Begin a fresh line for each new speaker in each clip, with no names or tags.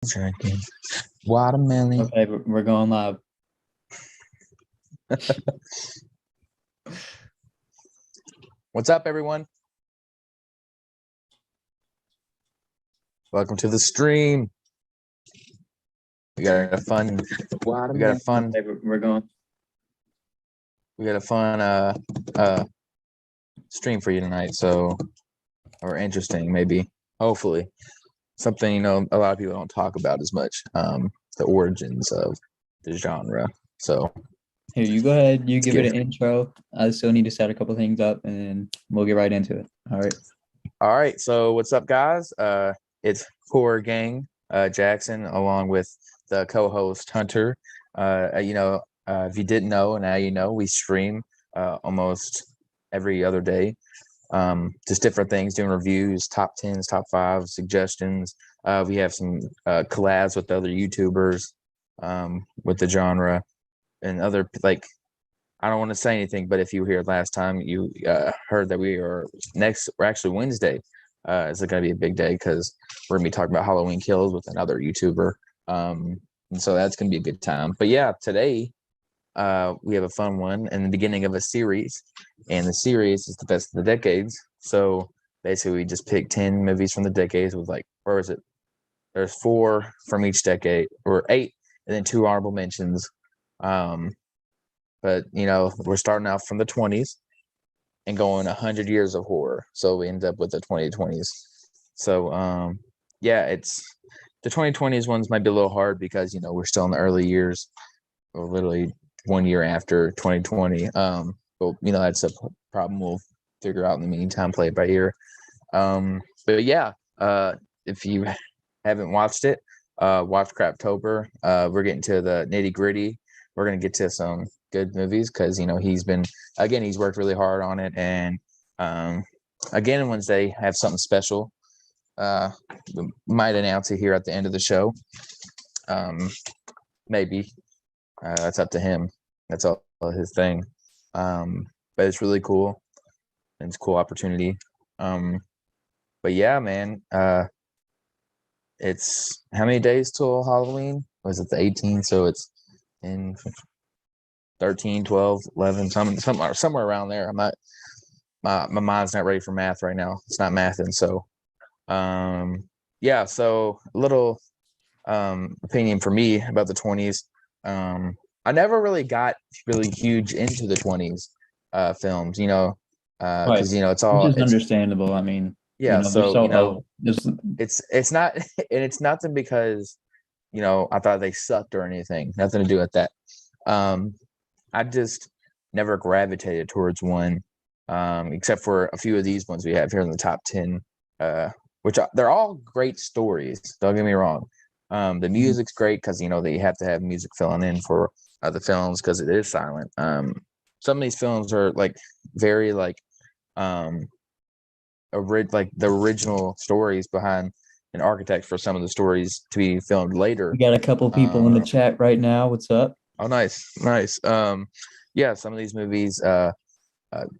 Drinking watermelon.
Okay, we're going live.
What's up, everyone? Welcome to the stream. We got a fun.
Okay, we're going.
We got a fun stream for you tonight. So, or interesting, maybe. Hopefully, something a lot of people don't talk about as much. The origins of the genre. So.
Here, you go ahead. You give it an intro. I still need to set a couple things up, and then we'll get right into it. All right.
So what's up, guys? It's Horrorgang, Jackson, along with the co-host Hunter. If you didn't know, now you know. We stream almost every other day. Just different things, doing reviews, top 10s, top 5s, suggestions. We have some collabs with other YouTubers with the genre. And other, like, I don't want to say anything, but if you were here last time, you heard that we're actually Wednesday. It's going to be a big day because we're going to be talking about Halloween Kills with another YouTuber. And so that's going to be a good time. But yeah, today we have a fun one in the beginning of a series. And the series is the best of the decades. So basically, we just picked 10 movies from the decades with, like, where is it? There's 4 from each decade, or 8, and then 2 honorable mentions. But we're starting out from the 20s and going 100 years of horror, so we end up with the 2020s. So it's the 2020s ones might be a little hard because we're still in the early years, or literally 1 year after 2020. But that's a problem we'll figure out in the meantime, play it by ear. But yeah, if you haven't watched it, watch Craptober. We're getting to the nitty gritty. We're going to get to some good movies because, he's worked really hard on it. And again, once they have something special, we might announce it here at the end of the show. Maybe. That's up to him. That's all his thing. But it's really cool. And it's a cool opportunity. But yeah, man, it's how many days till Halloween? Was it the 18th? So it's in 13, 12, 11, somewhere around there. I'm not, my mind's not ready for math right now. It's not mathing. So, so a little opinion for me about the 20s. I never really got really huge into the 20s films, because it's all,
which is understandable. I mean,
yeah, so
it's
not, and it's nothing because I thought they sucked or anything. Nothing to do with that. I just never gravitated towards one, except for a few of these ones we have here in the top 10, which they're all great stories. Don't get me wrong. The music's great because they have to have music filling in for the films because it is silent. Some of these films are like very like the original stories behind an architect for some of the stories to be filmed later.
We got a couple people in the chat right now. What's up?
Oh, nice. Some of these movies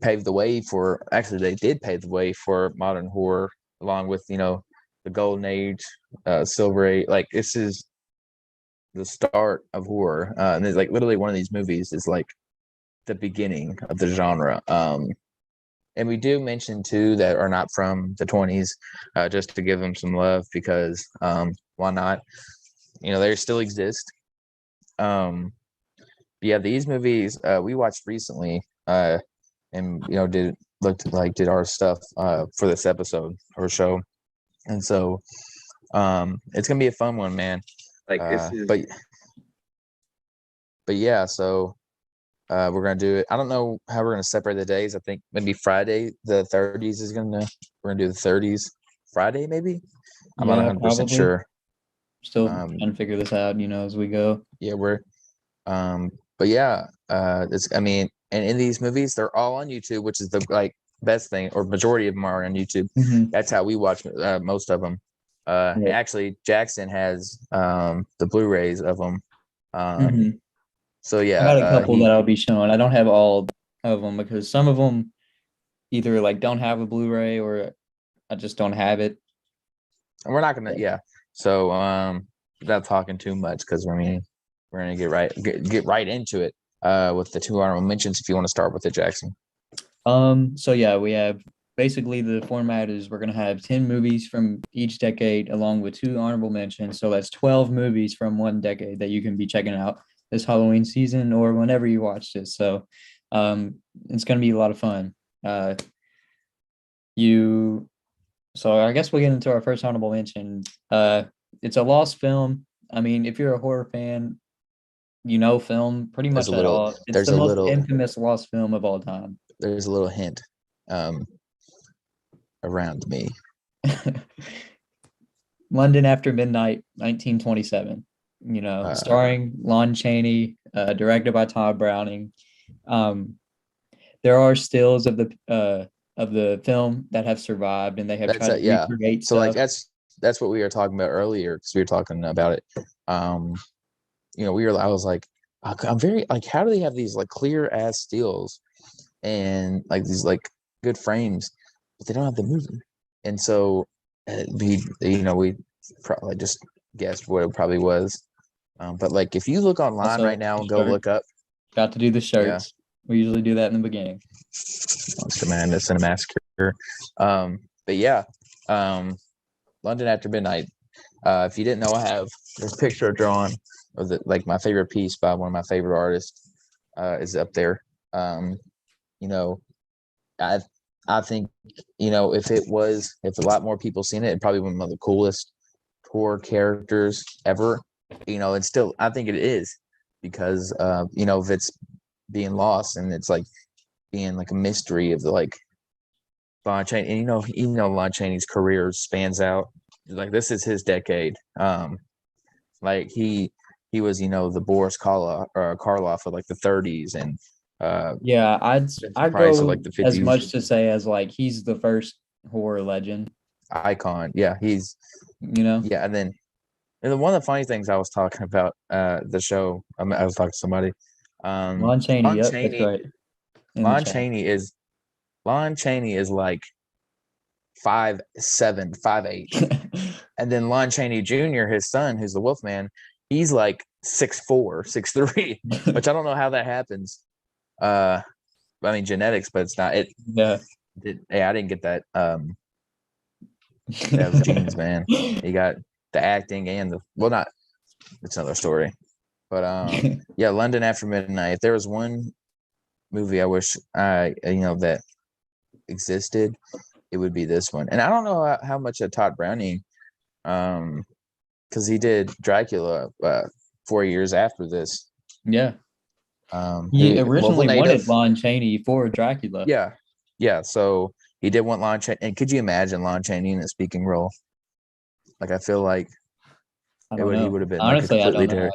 paved the way for. Actually, they did pave the way for modern horror, along with the Golden Age, Silver Age. Like, this is the start of horror, and it's like literally one of these movies is like the beginning of the genre. And we do mention 2 that are not from the 20s, just to give them some love because why not? They still exist. Yeah, these movies we watched recently, and did our stuff for this episode or show, and so it's gonna be a fun one, man. Like this is... but yeah, so we're gonna do it. I don't know how we're gonna separate the days. I think maybe Friday the 30s we're gonna do the 30s Friday, maybe. I'm not 100% sure.
Still trying to figure this out, as we go.
Yeah, we're but yeah, and in these movies, they're all on YouTube, which is the best thing, or majority of them are on YouTube. That's how we watch most of them. Actually, Jackson has the Blu-rays of them. So yeah,
I got a couple that I'll be showing. I don't have all of them because some of them either don't have a Blu-ray or I just don't have it.
And we're not gonna, yeah. So without talking too much, because we're gonna get right into it with the 2 honorable mentions. If you want to start with it, Jackson.
So yeah, we have basically the format is we're gonna have 10 movies from each decade along with 2 honorable mentions. So that's 12 movies from one decade that you can be checking out this Halloween season or whenever you watch this. So it's gonna be a lot of fun. So I guess we'll get into our first honorable mention. It's a lost film. I mean, if you're a horror fan, you know film pretty much at all. It's the most infamous lost film of all time.
There's a little hint around me.
London After Midnight, 1927. Starring Lon Chaney, directed by Todd Browning. There are stills of the film that have survived, and they have tried to recreate
stuff. So like that's what we were talking about earlier, because we were talking about it. I was like, I'm very like, how do they have these like clear ass stills and like these like good frames, but they don't have the movie? And so we probably just guessed what it probably was. But like, if you look online also, right now and go look up,
got to do the shirts. We usually do that in the beginning.
Monster Madness and a Massacre. But yeah, London After Midnight. If you didn't know, I have this picture drawn of my favorite piece by one of my favorite artists is up there. I think, if a lot more people seen it, it'd probably one of the coolest horror characters ever. It's still, I think it is, because if it's being lost and it's like being like a mystery of the like Lon Chaney, and Lon Chaney's career spans out. Like, this is his decade. Like he was, the Boris Karloff of like the 30s, and
I'd go like the 50s. As much to say as like he's the first horror legend
icon. Yeah, he's yeah, and then one of the funny things I was talking about the show. I was talking to somebody.
Lon Chaney. Yep, that's right.
Lon Chaney is like 5'7", 5'8", and then Lon Chaney Jr., his son, who's the Wolfman, he's like 6'4", 6'3", which I don't know how that happens. I mean, genetics, but it's not it.
Yeah.
I didn't get that. That was genes, man. You got the acting and it's another story. But yeah, London After Midnight. If there was one movie I wish that existed, it would be this one. And I don't know how much of Todd Browning, because he did Dracula 4 years after this.
Yeah. He originally wanted Lon Chaney for Dracula.
Yeah. So he did want Lon Chaney. And could you imagine Lon Chaney in a speaking role? Like, I feel like he would have been honestly, like a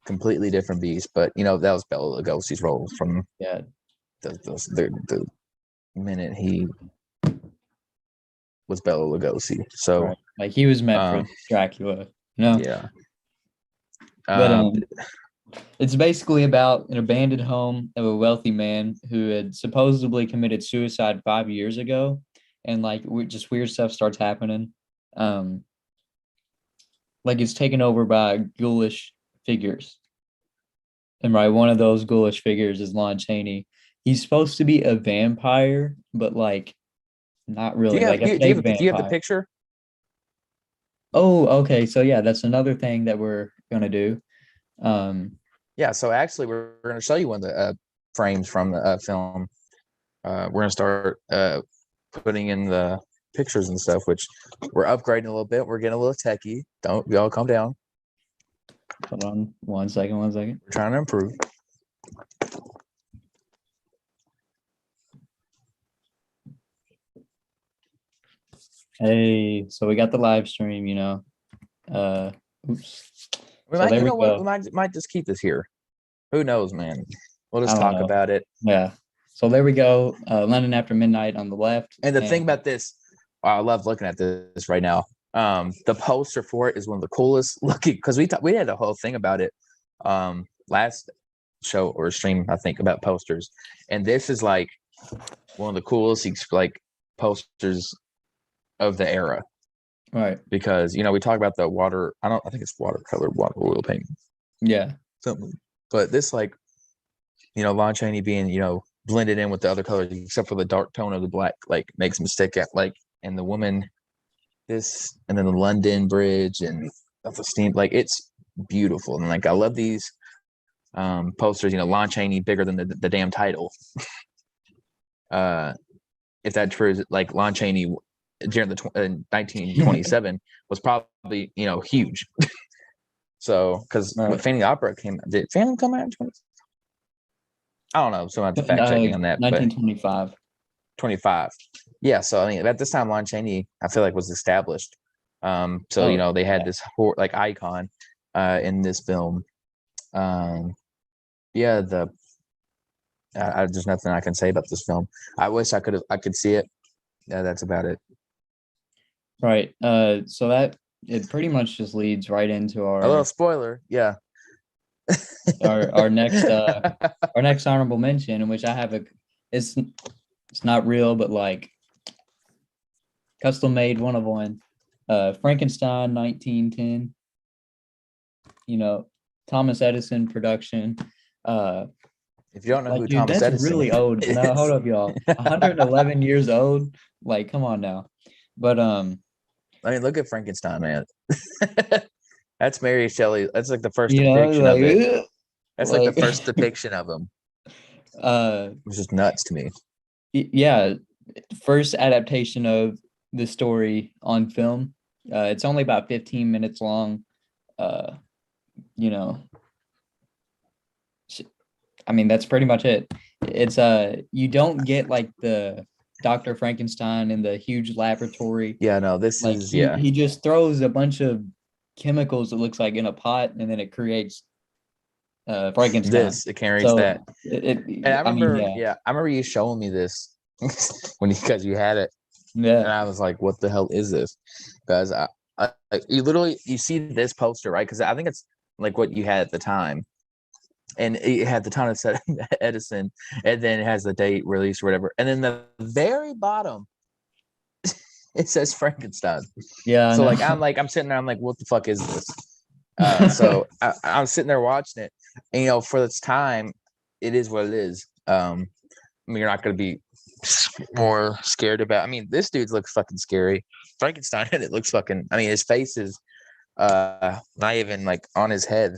completely different beast. But that was Bela Lugosi's role from the minute he was Bela Lugosi. So
right. Like, he was meant for Dracula.
Yeah.
But it's basically about an abandoned home of a wealthy man who had supposedly committed suicide 5 years ago, and like just weird stuff starts happening. Like, it's taken over by ghoulish figures, and one of those ghoulish figures is Lon Chaney. He's supposed to be a vampire, but like not really. Do you have
the picture?
Oh, okay. So yeah, that's another thing that we're gonna do.
Yeah, so actually we're going to show you one of the frames from the film. We're going to start putting in the pictures and stuff, which we're upgrading a little bit. We're getting a little techie. Don't y'all calm down.
Hold on one second.
We're trying to improve.
Hey, so we got the live stream, oops.
We might just keep this here. Who knows, man? We'll just talk about it.
Yeah. So there we go. London After Midnight on the left.
And the thing about this, I love looking at this right now. The poster for it is one of the coolest looking, because we had a whole thing about it last show or stream, I think, about posters. And this is like one of the coolest like posters of the era.
Right.
because we talk about the water. I think it's watercolor, water oil painting,
Yeah.
something. But this like Lon Chaney being blended in with the other colors except for the dark tone of the black like makes him stick out like, and the woman this and then the London Bridge and the steam, like it's beautiful. And like I love these posters, Lon Chaney bigger than the damn title. If that true, like Lon Chaney during the 1927 was probably huge. So because when
Right.
Phantom the Opera did Phantom come out in 20? I don't know, so I have to fact check me on that. But
1925.
25. Yeah, so I mean at this time Lon Chaney I feel like was established. So
Oh,
they had this like icon in this film. Yeah, there's nothing I can say about this film. I wish I could see it. Yeah, that's about it.
right. So that it pretty much just leads right into
A little
our
spoiler, yeah.
our next our next honorable mention, in which I have it's not real, but like custom made one of one. Frankenstein 1910. Thomas Edison production.
If you don't know
Like,
who
dude,
Thomas
that's
Edison
really old. No, hold
is,
up, y'all. 111 years old. Like, come on now. But
I mean, look at Frankenstein, man. That's Mary Shelley. That's like the first depiction of it.
like,
That's like the first depiction of him. Which is nuts to me.
Yeah, first adaptation of the story on film. It's only about 15 minutes long. You know, I mean, that's pretty much it. It's you don't get like the Dr. Frankenstein in the huge laboratory.
Yeah, no, this
Like
is
he just throws a bunch of chemicals, it looks like, in a pot, and then it creates Frankenstein.
it carries
So
that. And I
I mean,
remember, I remember you showing me this because you had it, and I was like, "What the hell is this?" Because you see this poster, right? Because I think it's like what you had at the time, and it had the time of set Edison, and then it has the date release or whatever, and then the very bottom it says Frankenstein.
Yeah.
So I'm sitting there, I'm like, "What the fuck is this?" So I'm sitting there watching it, and for this time, it is what it is. I mean, you're not going to be more scared about. I mean, this dude looks fucking scary. Frankenstein, and it looks fucking. I mean, his face is not even like on his head.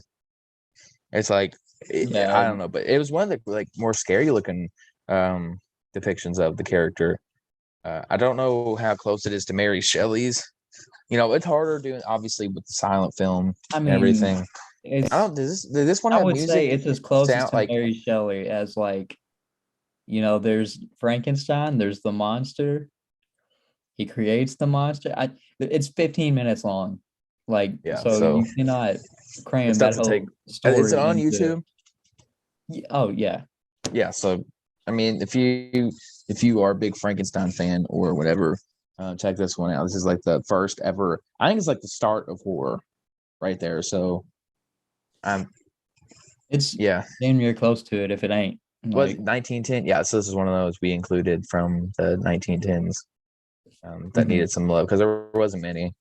It's like I don't know, but it was one of the like more scary looking depictions of the character. I don't know how close it is to Mary Shelley's. It's harder doing obviously with the silent film and everything. I don't. Does this one
I
have
would
music?
say it's as close
sound,
to Mary Shelley as like, there's Frankenstein, there's the monster. He creates the monster. It's 15 minutes long. Like, so you cannot cram that whole story.
Is it on
into,
YouTube?
Oh yeah.
Yeah. So I mean, if you are a big Frankenstein fan or whatever, check this one out. This is like the first ever. I think it's like the start of horror, right there. So,
it's damn near close to it if it ain't.
Was 1910? Yeah. So this is one of those we included from the 1910s that needed some love because there wasn't many.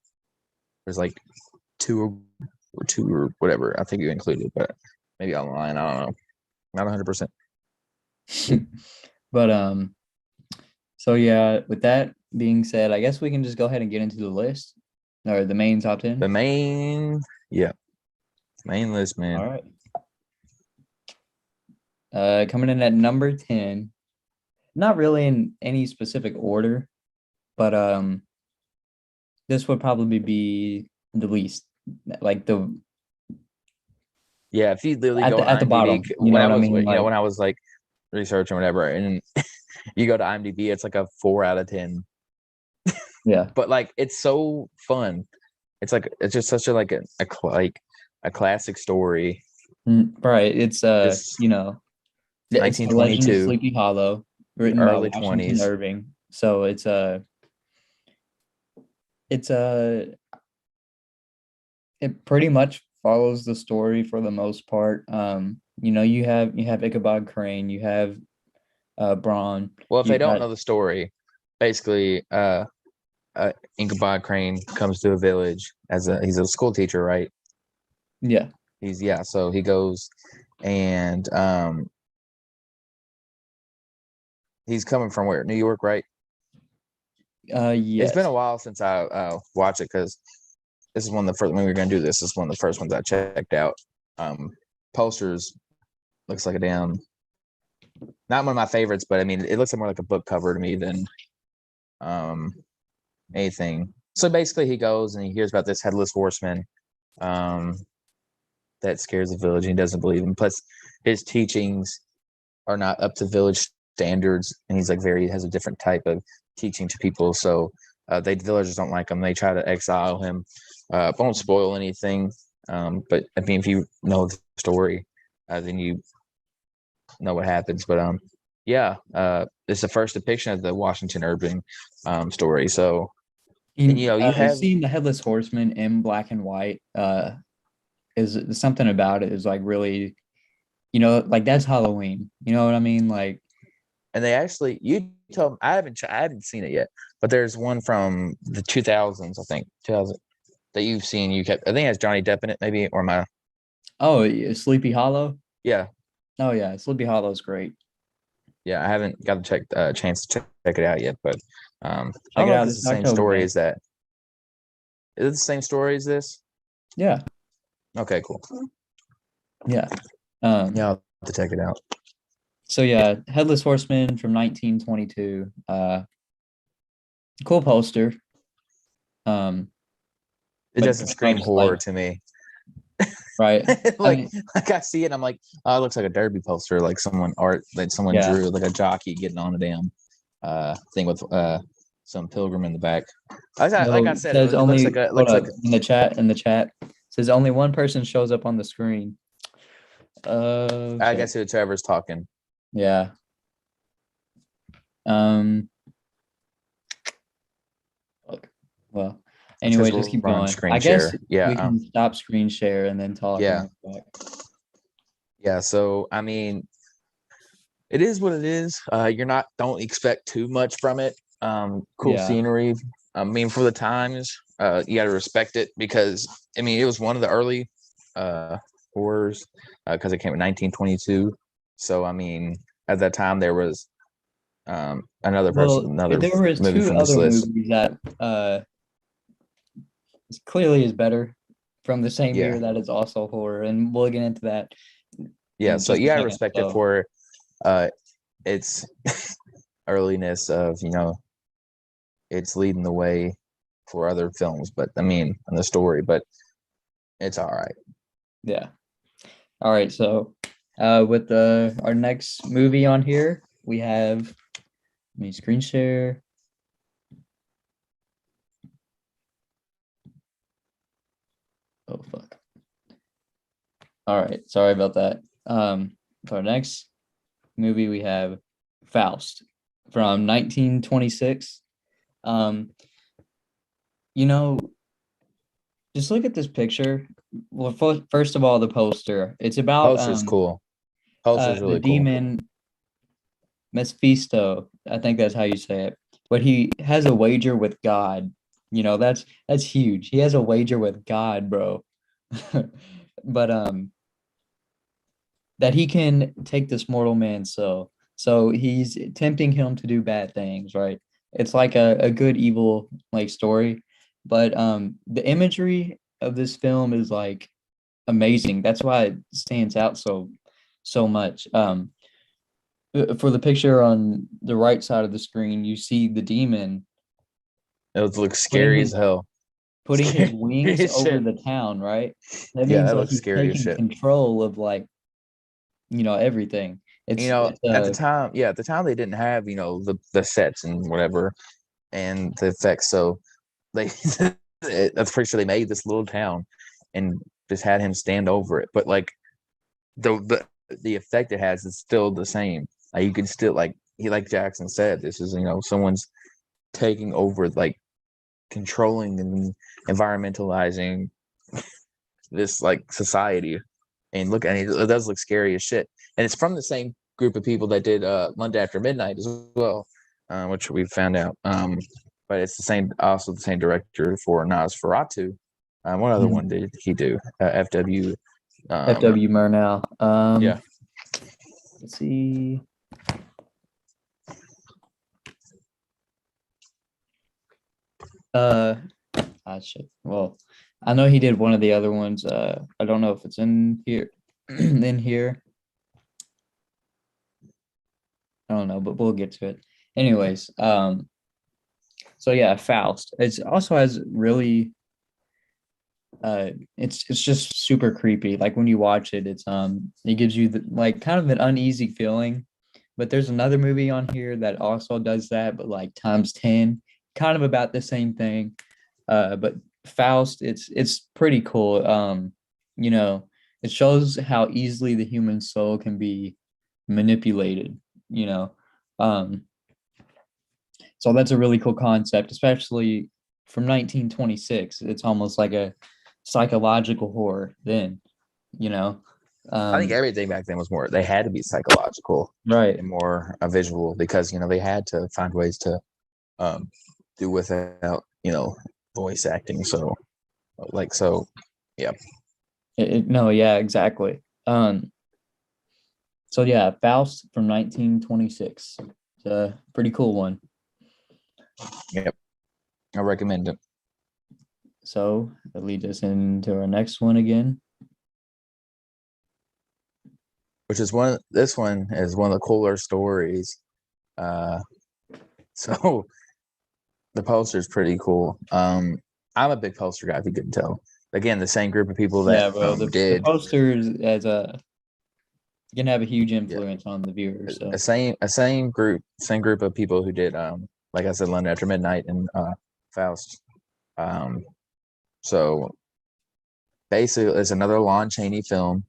There's like two or whatever. I think you included, but maybe online. I don't know. Not 100%.
But so yeah, with that being said, I guess we can just go ahead and get into the list or the main top 10.
The main list, man.
All right. Coming in at number 10, not really in any specific order, but this would probably be the least, like the
if you literally go
at the bottom,
when I was like researching whatever, and you go to IMDb, it's like a 4 out of 10.
Yeah,
but like it's so fun. It's like it's just such a a classic story.
Right. It's
1922,
Sleepy Hollow, written
early
by Washington
20s.
Irving. So it's it pretty much follows the story for the most part. You have Ichabod Crane, you have Braun.
Well, if they don't know the story, basically Ichabod Crane comes to a village he's a school teacher, right?
Yeah.
So he goes and he's coming from where? New York, right?
Yes.
It's been a while since I watched it because this is one of the first when we were gonna do this. This is one of the first ones I checked out. Posters looks like a damn not one of my favorites, but I mean it looks more like a book cover to me than anything. So basically he goes and he hears about this headless horseman that scares the village and he doesn't believe him. Plus his teachings are not up to village standards, and he's like has a different type of teaching to people. So villagers don't like him. They try to exile him. Won't spoil anything. But I mean, if you know the story, then you know what happens. But it's the first depiction of the Washington Irving story. So and, you
have seen the Headless Horseman in black and white. Is something about it is like really, like that's Halloween. You know what I mean? Like,
and they actually, you told me, I haven't seen it yet, but there's one from the 2000s, I think 2000 that you've seen. I think it has Johnny Depp in it, maybe, or my.
Oh, Sleepy Hollow.
Yeah.
Oh yeah, Sleepy Hollow is great.
Yeah, I haven't got a chance to check it out yet, but I
don't
know if it's the same story as that. Is it the same story as this?
Yeah.
Okay, cool.
Yeah.
I'll have to check it out.
So yeah, Headless Horseman from 1922. Cool poster.
It doesn't scream horror to me.
Right.
like I see it, I'm like, oh, it looks like a derby poster, like someone drew, like a jockey getting on a damn thing with some pilgrim in the back. Like I said, it looks like
in the chat says only one person shows up on the screen.
I guess who Trevor's talking.
Yeah. Well, anyway, just keep going. I guess we can stop screen share and then talk.
Yeah. Yeah. So I mean, it is what it is. Don't expect too much from it. Cool scenery. I mean, for the times, you got to respect it because I mean, it was one of the early horrors because it came in 1922. So I mean, at that time there was another
there was
movie
two
from
other
list.
movies that clearly is better from the same year that is also horror, and we'll get into that.
Yeah, so you gotta respect it for its earliness of it's leading the way for other films, but I mean in the story, but it's all right.
Yeah. All right, so with our next movie on here, we have screen share. Oh fuck. All right, sorry about that. For our next movie we have Faust from 1926. Just look at this picture. Well, first of all, the poster. It's about
poster's cool. Poster's really
the demon Mephisto. I think that's how you say it. But he has a wager with God. That's huge. He has a wager with God, bro. But that he can take this mortal man's soul. So he's tempting him to do bad things, right? It's like a good evil like story. But the imagery of this film is like amazing. That's why it stands out so much. For the picture on the right side of the screen, you see the demon.
It looks scary as hell.
Putting his wings over the town, right? That means
that looks
he's
scary
taking
as shit.
Control of everything.
At the time they didn't have the sets and whatever and the effects, so they that's pretty sure they made this little town and just had him stand over it, but like the effect it has is still the same. You can still like Jackson said, this is someone's taking over, like controlling and environmentalizing this like society, and it does look scary as shit. And it's from the same group of people that did Monday After Midnight as well, which we found out. but it's also the same director for Nosferatu. What other one did he do? FW.
FW Murnau.
Yeah.
Let's see. Well, I know he did one of the other ones. I don't know if it's in here. in here. I don't know, but we'll get to it. Anyways, so yeah, Faust. It also has really it's just super creepy. Like when you watch it, it gives you like kind of an uneasy feeling. But there's another movie on here that also does that, but like times 10, kind of about the same thing. But Faust, it's pretty cool. You know, it shows how easily the human soul can be manipulated, you know. So that's a really cool concept, especially from 1926. It's almost like a psychological horror then, you know.
I think everything back then was more. They had to be psychological,
right,
and more visual because they had to find ways to do without voice acting. So yeah.
No, yeah, exactly. So yeah, Faust from 1926. It's a pretty cool one.
Yep, I recommend it.
So that leads us into our next one again,
which is this one is one of the cooler stories. So the poster is pretty cool. I'm a big poster guy, if you couldn't tell. Again, the same group of people that
the posters can have a huge influence on the viewers. So.
Same group of people who did like I said, London After Midnight and Faust. So basically, it's another Lon Chaney film.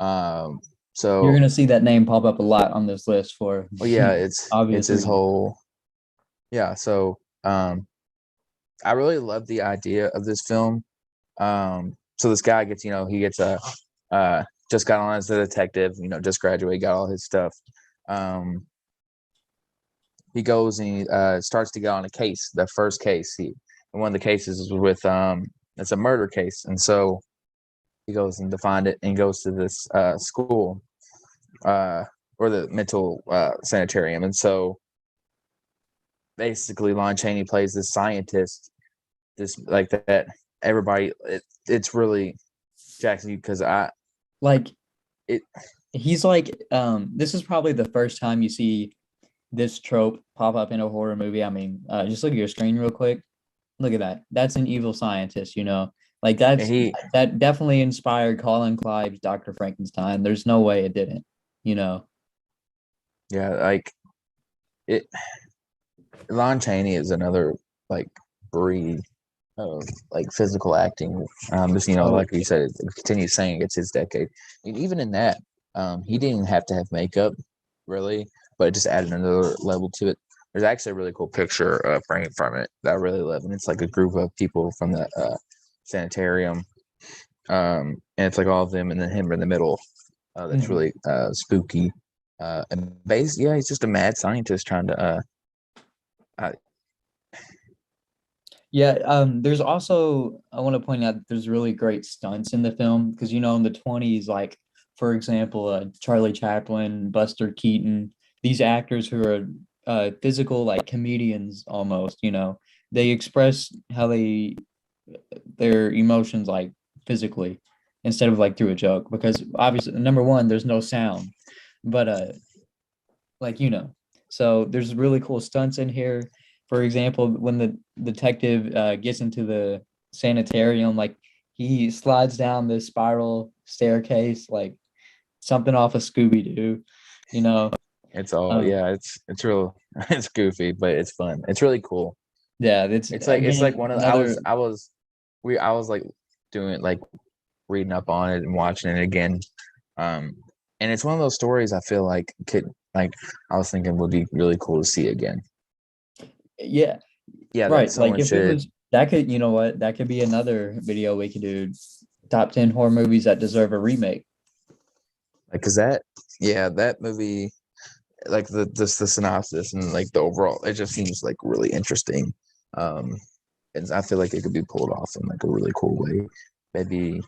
So
you're gonna see that name pop up a lot on this list for.
Well, yeah, it's his whole. Yeah, so I really love the idea of this film. So this guy gets just got on as a detective. Just graduated, got all his stuff. He goes and he starts to get on a case. The first case, and one of the cases is with it's a murder case, and so he goes and to find it and goes to this school or the mental sanitarium, and so basically Lon Chaney plays this scientist, this like that. Everybody, it's really Jackson because
he's like this is probably the first time you see this trope pop up in a horror movie. I mean, just look at your screen real quick. Look at that. That's an evil scientist, Like that definitely inspired Colin Clive's Dr. Frankenstein. There's no way it didn't,
Yeah, like it. Lon Chaney is another like breed of like physical acting. Just like you said, it continues saying it's his decade. And even in that, he didn't have to have makeup really, but it just added another level to it. There's actually a really cool picture framed from it that I really love, and it's like a group of people from the sanitarium, and it's like all of them, and then him in the middle. That's really spooky. And basically, he's just a mad scientist trying to.
There's also, I want to point out that there's really great stunts in the film because in the 20s, like for example, Charlie Chaplin, Buster Keaton, these actors who are physical like comedians almost, they express how their emotions like physically instead of like through a joke, because obviously number one, there's no sound, but so there's really cool stunts in here. For example, when the detective gets into the sanitarium, like he slides down this spiral staircase like something off of Scooby-Doo,
It's all it's real. It's goofy, but it's fun. It's really cool.
Yeah,
it's like one of the, I was like doing like reading up on it and watching it again, and it's one of those stories I feel like I was thinking would be really cool to see again.
Yeah, right. Like if it was that could, that could be another video we could do. Top 10 horror movies that deserve a remake.
Because that movie, like the synopsis and like the overall, it just seems like really interesting. And I feel like it could be pulled off in like a really cool way. Maybe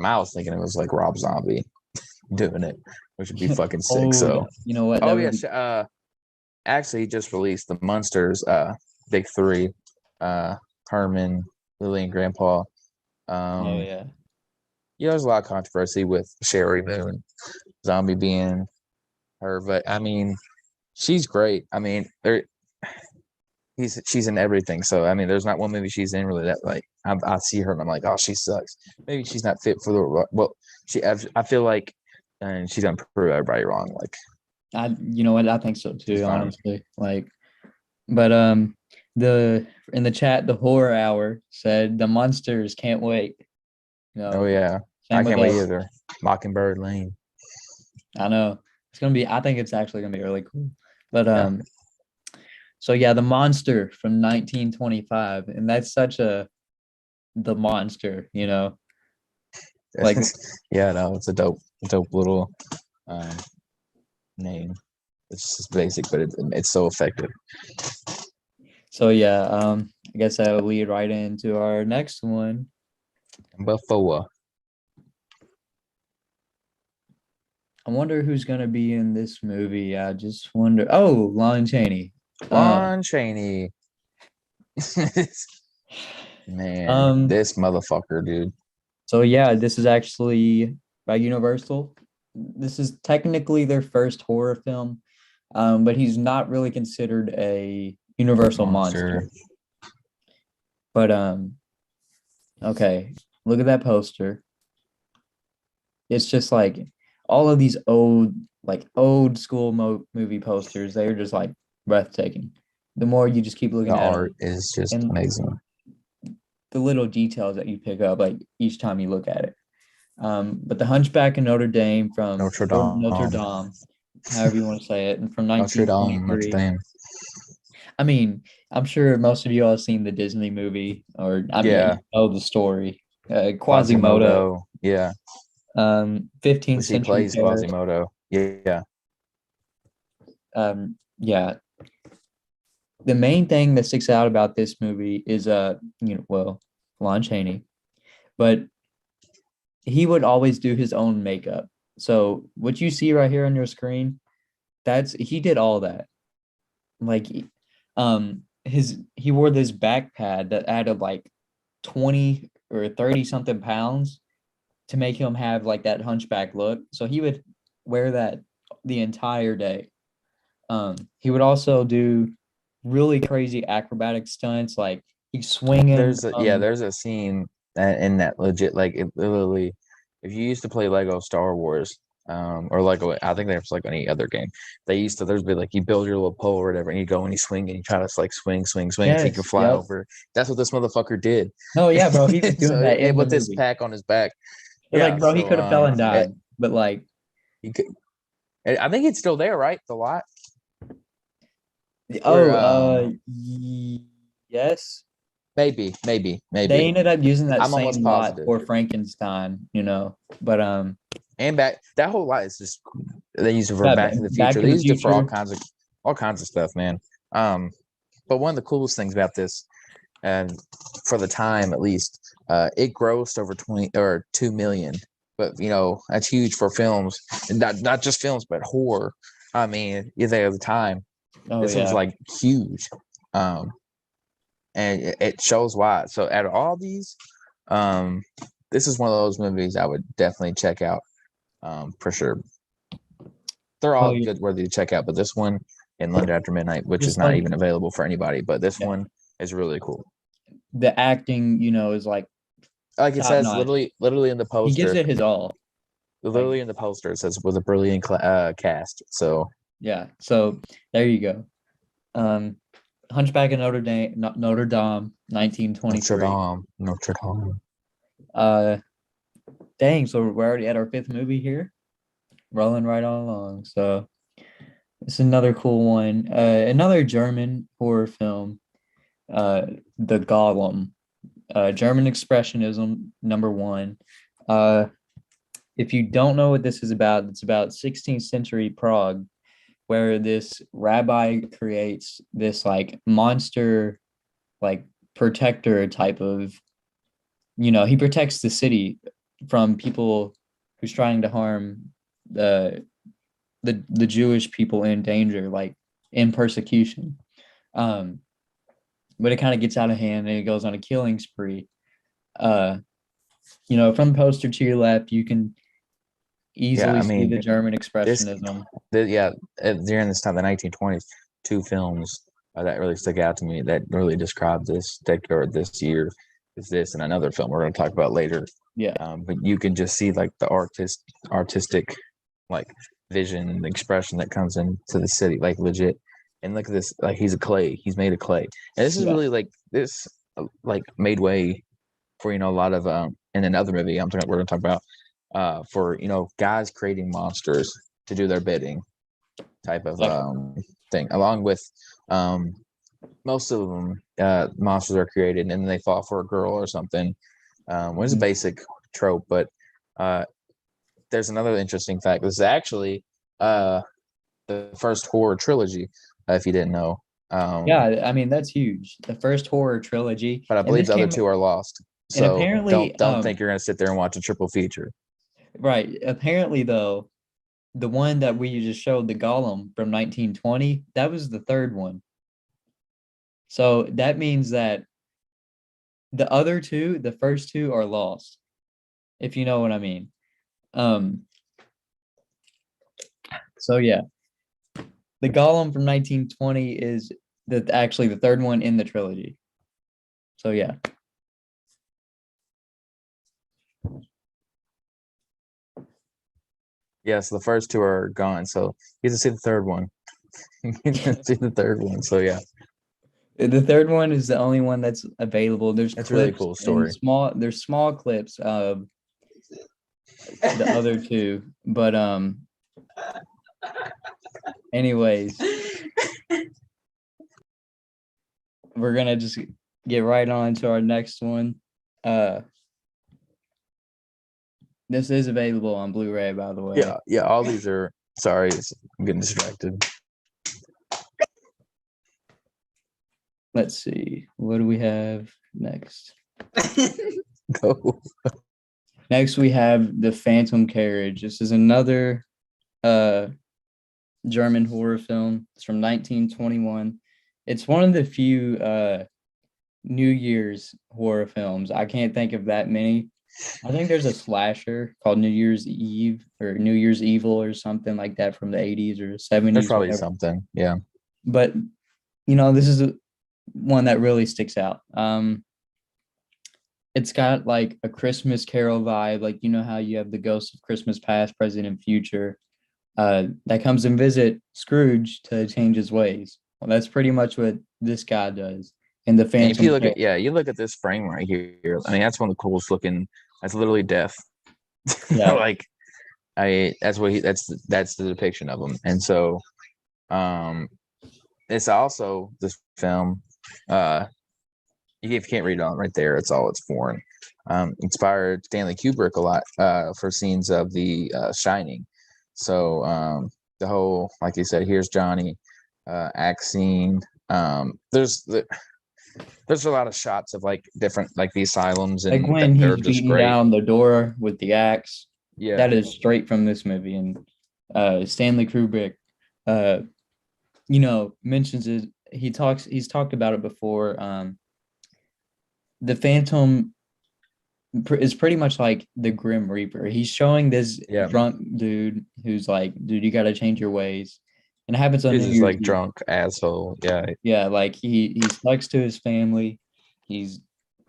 I was thinking it was like Rob Zombie doing it, which would be fucking sick. So,
you know what?
oh yeah, actually, he just released the Munsters, Big Three, Herman, Lily, and Grandpa.
Oh yeah.
There's a lot of controversy with Sherry Moon, Zombie being her, but I mean, she's great. I mean, she's in everything. So I mean, there's not one movie she's in really that like I see her and I'm like, oh, she sucks. Maybe she's not fit for the well. I feel like, and she's gonna prove everybody wrong. Like,
you know what? I think so too, honestly. Like, but in the chat, the horror hour said the monsters can't wait.
Oh yeah, I can't wait either. Mockingbird Lane.
I know it's gonna be. I think it's actually gonna be really cool. But so yeah, the monster from 1925, and that's such the monster, like
yeah, no, it's a dope little name. It's just basic, but it's so effective.
So yeah, I guess I'll lead right into our next one.
Number 4.
I wonder who's gonna be in this movie. I just wonder. Oh, Lon Chaney.
Lon Chaney. Man, this motherfucker, dude.
So yeah, this is actually by Universal. This is technically their first horror film, but he's not really considered a Universal monster. But okay, look at that poster. It's just like all of these old school movie posters. They're just like breathtaking. The more you just keep looking
at
the
art is just amazing.
The little details that you pick up like each time you look at it. But the Hunchback in Notre Dame from
Notre Dame,
however you want to say it, and from 1923. I mean, I'm sure most of you all have seen the Disney movie, or you know the story. Quasimodo.
Yeah.
15th century. He
plays Quasimodo. Yeah.
Yeah. The main thing that sticks out about this movie is Lon Chaney, but he would always do his own makeup. So what you see right here on your screen, he did all that. Like he wore this back pad that added like 20 or 30 something pounds to make him have like that hunchback look. So he would wear that the entire day. He would also do really crazy acrobatic stunts, like he's swinging.
There's a scene in that legit, like it literally, if you used to play Lego Star Wars, or Lego, I think there's like any other game, there's be like you build your little pole or whatever, and you go and you swing and you try to like swing, yes, so you can fly over. That's what this motherfucker did.
No, yeah, bro, he was doing that
with this pack on his back.
Like, bro, he could have fell and died, but like,
he could. I think it's still there, right? The lot.
Yes.
Maybe.
They ended up using that same lot for Frankenstein, but
and back that whole lot is just they use it for Back to the Future. They used it for all kinds of stuff, man. But one of the coolest things about this, and for the time at least, it grossed over 2 million. But that's huge for films, and not just films, but horror. I mean, you think of the time. This was like huge, and it shows why. So out of all these, this is one of those movies I would definitely check out, for sure. They're all good, worthy to check out, but this one in London After Midnight, which is not even available for anybody, but this one is really cool.
The acting, is like
it says literally in the poster.
He gives it his all.
Literally in the poster, it says with a brilliant cast. So.
Yeah, so there you go. Hunchback in Notre Dame, 1923.
Notre Dame.
Dang, so we're already at our 5th movie here. Rolling right on along. So it's another cool one. Another German horror film, The Golem. German Expressionism, number 1. If you don't know what this is about, it's about 16th century Prague, where this rabbi creates this like monster like protector type of, he protects the city from people who's trying to harm the Jewish people in danger, like in persecution. But it kind of gets out of hand and it goes on a killing spree. From the poster to your left, you can easily see the German expressionism.
During this time, the 1920s, two films that really stick out to me that really describe this decade, this year, is this and another film we're going to talk about later.
Yeah.
But you can just see like the artistic like vision and expression that comes into the city, like legit. And look at this, like he's made of clay. And this is really like this like made way for a lot of in another movie we're going to talk about for guys creating monsters to do their bidding type of thing, along with most of them monsters are created and then they fall for a girl or something, which is a basic trope. But there's another interesting fact. This is actually the first horror trilogy, if you didn't know.
That's huge. The first horror trilogy.
But I believe the other two are lost. So
and apparently,
don't think you're going to sit there and watch a triple feature.
Right. Apparently, though, the one that we just showed, the Gollum from 1920, that was the third one. So that means that the other two, the first two, are lost, if you know what I mean. So yeah, the Gollum from 1920 is actually the third one in the trilogy. So yeah.
Yes, the first two are gone, so you get to see the third one. You get to see the third one, so yeah.
The third one is the only one that's available. There's
a really cool story.
There's small clips of the other two, but anyways, we're gonna just get right on to our next one. This is available on Blu-ray, by the way.
Yeah. All these are. Sorry, I'm getting distracted.
Let's see. What do we have next?
Go.
Next, we have the Phantom Carriage. This is another German horror film. It's from 1921. It's one of the few New Year's horror films. I can't think of that many. I think there's a slasher called New Year's Eve or New Year's Evil or something like that from the 80s or 70s.
There's probably something, yeah.
But, this is one that really sticks out. It's got like a Christmas Carol vibe, like how you have the ghosts of Christmas past, present, and future that comes and visit Scrooge to change his ways. Well, that's pretty much what this guy does. And the Phantom.
If you look at this frame right here. I mean, that's one of the coolest looking. That's literally death. Yeah. That's the depiction of him. And so, it's also this film. If you can't read it on right there, it's foreign. Inspired Stanley Kubrick a lot for scenes of The Shining. So the whole, like you said, here's Johnny, act scene. There's a lot of shots of like different like the asylums and
like when he's beating down the door with the axe.
Yeah,
that is straight from this movie. And Stanley Kubrick, mentions it. He's talked about it before. The Phantom is pretty much like the Grim Reaper. He's showing this drunk dude who's like, dude, you got to change your ways. And it happens on New Year's
like
Eve.
Drunk asshole.
Yeah, like he sucks to his family. He's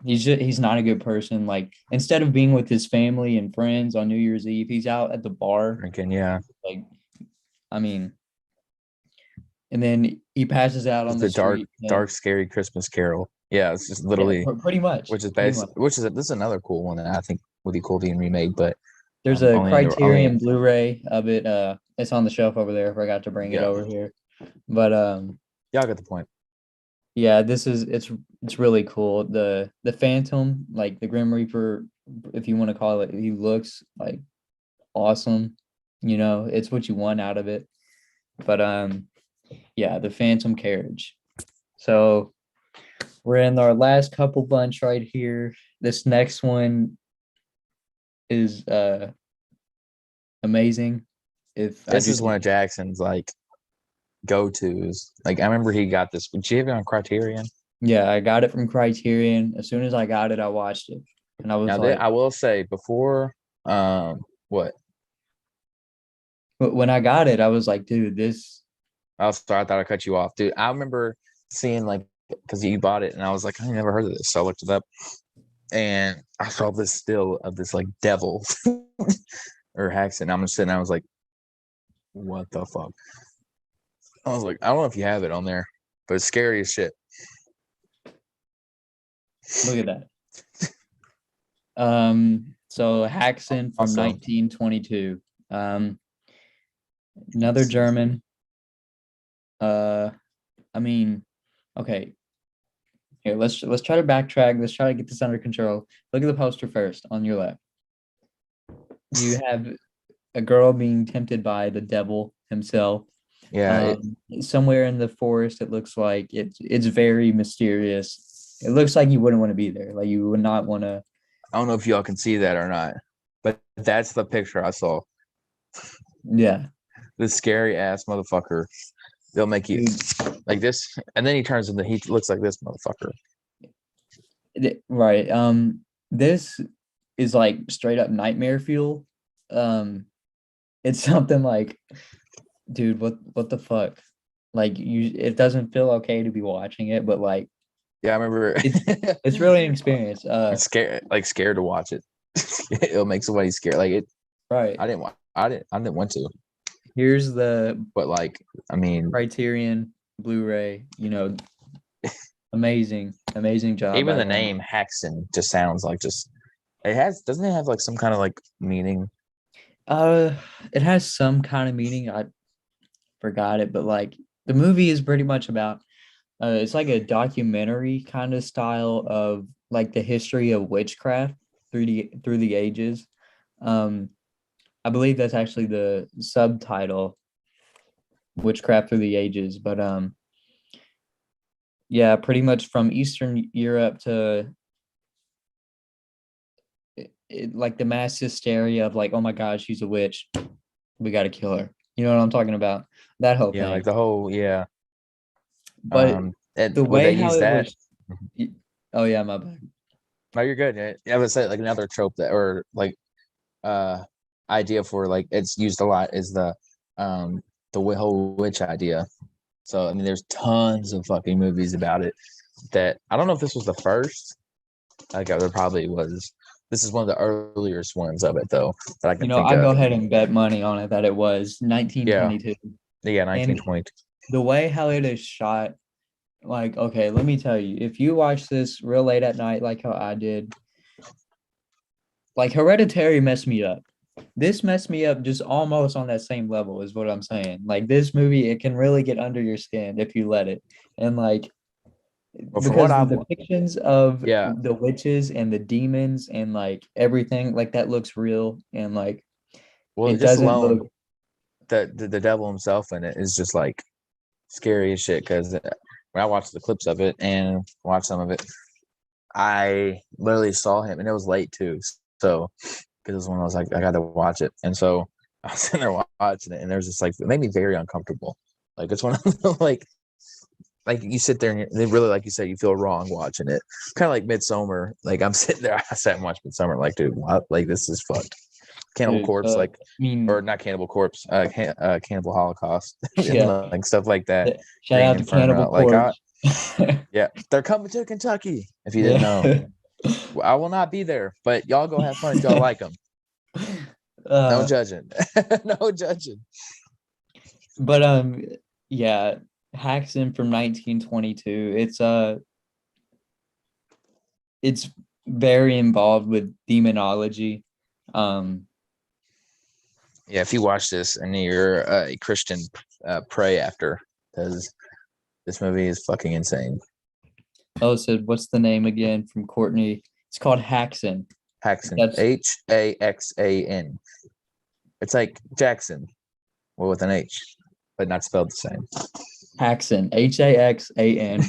not a good person. Like instead of being with his family and friends on New Year's Eve, he's out at the bar
drinking. Yeah,
like and then he passes out on the street.
Dark, scary Christmas Carol. Yeah, it's just literally
pretty much.
Which is this is another cool one that I think would be cool being remade. But
there's a Criterion Blu-ray of it. It's on the shelf over there. I forgot to bring it over here. But
y'all get the point.
Yeah, it's really cool. The Phantom, like the Grim Reaper, if you want to call it, he looks like awesome. It's what you want out of it. But the Phantom Carriage. So We're in our last couple bunch right here. This next one is amazing. If
This is one of Jackson's like go-tos. Like I remember he got this. Did you have it on Criterion?
Yeah, I got it from Criterion. As soon as I got it, I watched it, and I was
Now,
like,
I will say before, what?
but when I got it, I was like, dude, this.
Oh, sorry, I thought I cut you off, dude. I remember seeing like because you bought it, and I was like, I never heard of this, so I looked it up, and I saw this still of this like devil or Haxan. I'm just sitting, I was like, what the fuck? I was like, I don't know if you have it on there, but it's scary as shit.
Look at that. So Haxan from 1922. Another German. I mean, okay. Here, let's try to backtrack. Let's try to get this under control. Look at the poster first on your left. You have a girl being tempted by the devil himself.
Yeah.
Somewhere in the forest, it looks like it's very mysterious. It looks like you wouldn't want to be there. Like you would not want to.
I don't know if y'all can see that or not, but that's the picture I saw.
Yeah.
This scary ass motherfucker. They'll make you like this, and then he turns into he looks like this motherfucker.
Right. This is like straight up nightmare fuel. It's something like, dude, what the fuck? Like it doesn't feel okay to be watching it, but like,
yeah, I remember
it's really an experience.
I'm scared to watch it. It'll make somebody scared. Like it.
Right.
I didn't want to.
Here's the.
But like, I mean,
Criterion, Blu-ray. Amazing job.
Even the name Haxan just sounds like doesn't it have like some kind of like meaning?
It has some kind of meaning. I forgot it, but like the movie is pretty much about it's like a documentary kind of style of like the history of witchcraft through the ages. I believe that's actually the subtitle, Witchcraft Through the Ages, but yeah, pretty much from Eastern Europe to like the mass hysteria of like, oh my God, she's a witch, we got to kill her. You know what I'm talking about? That whole thing.
Like the whole, yeah.
But the way how it was. Oh yeah, my bad.
No, you're good. I would say like another trope that, or like, idea for like it's used a lot is the whole witch idea. So I mean, there's tons of fucking movies about it. That I don't know if this was the first. Like there probably was. This is one of the earliest ones of it, though. That I can think
I
of.
go ahead and bet money on it that it was 1922.
Yeah, 1922.
The way how it is shot, like, okay, let me tell you, if you watch this real late at night, like how I did, like Hereditary messed me up. This messed me up just almost on that same level is what I'm saying. Like this movie, it can really get under your skin if you let it. And like, because the depictions of the witches and the demons and like everything, like that looks real. And like,
it doesn't look. The devil himself in it is just like scary as shit. Because when I watched the clips of it and watched some of it, I literally saw him, and it was late too. So because it was when I was like, I got to watch it, and so I was sitting there watching it, and there's just like it made me very uncomfortable. Like it's one of the like you sit there and they really, like you said, you feel wrong watching it. Kind of like Midsommar. Like I'm sitting there, I sat and watched Midsommar. Like, dude, what? Like this is fucked. Cannibal Corpse, or not Cannibal Corpse, Cannibal Holocaust,
yeah,
like stuff like that.
Shout out to Cannibal Corpse.
Yeah, they're coming to Kentucky. If you didn't know, I will not be there, but y'all go have fun if y'all like them. No judging, no judging.
But yeah, Haxan from 1922. It's very involved with demonology.
Yeah, if you watch this and you're a Christian, pray after, because this movie is fucking insane.
Oh, so what's the name again from Courtney? It's called Haxan.
Haxan. Haxan. It's like Jackson, well, with an H, but not spelled the same.
Haxan, Haxan,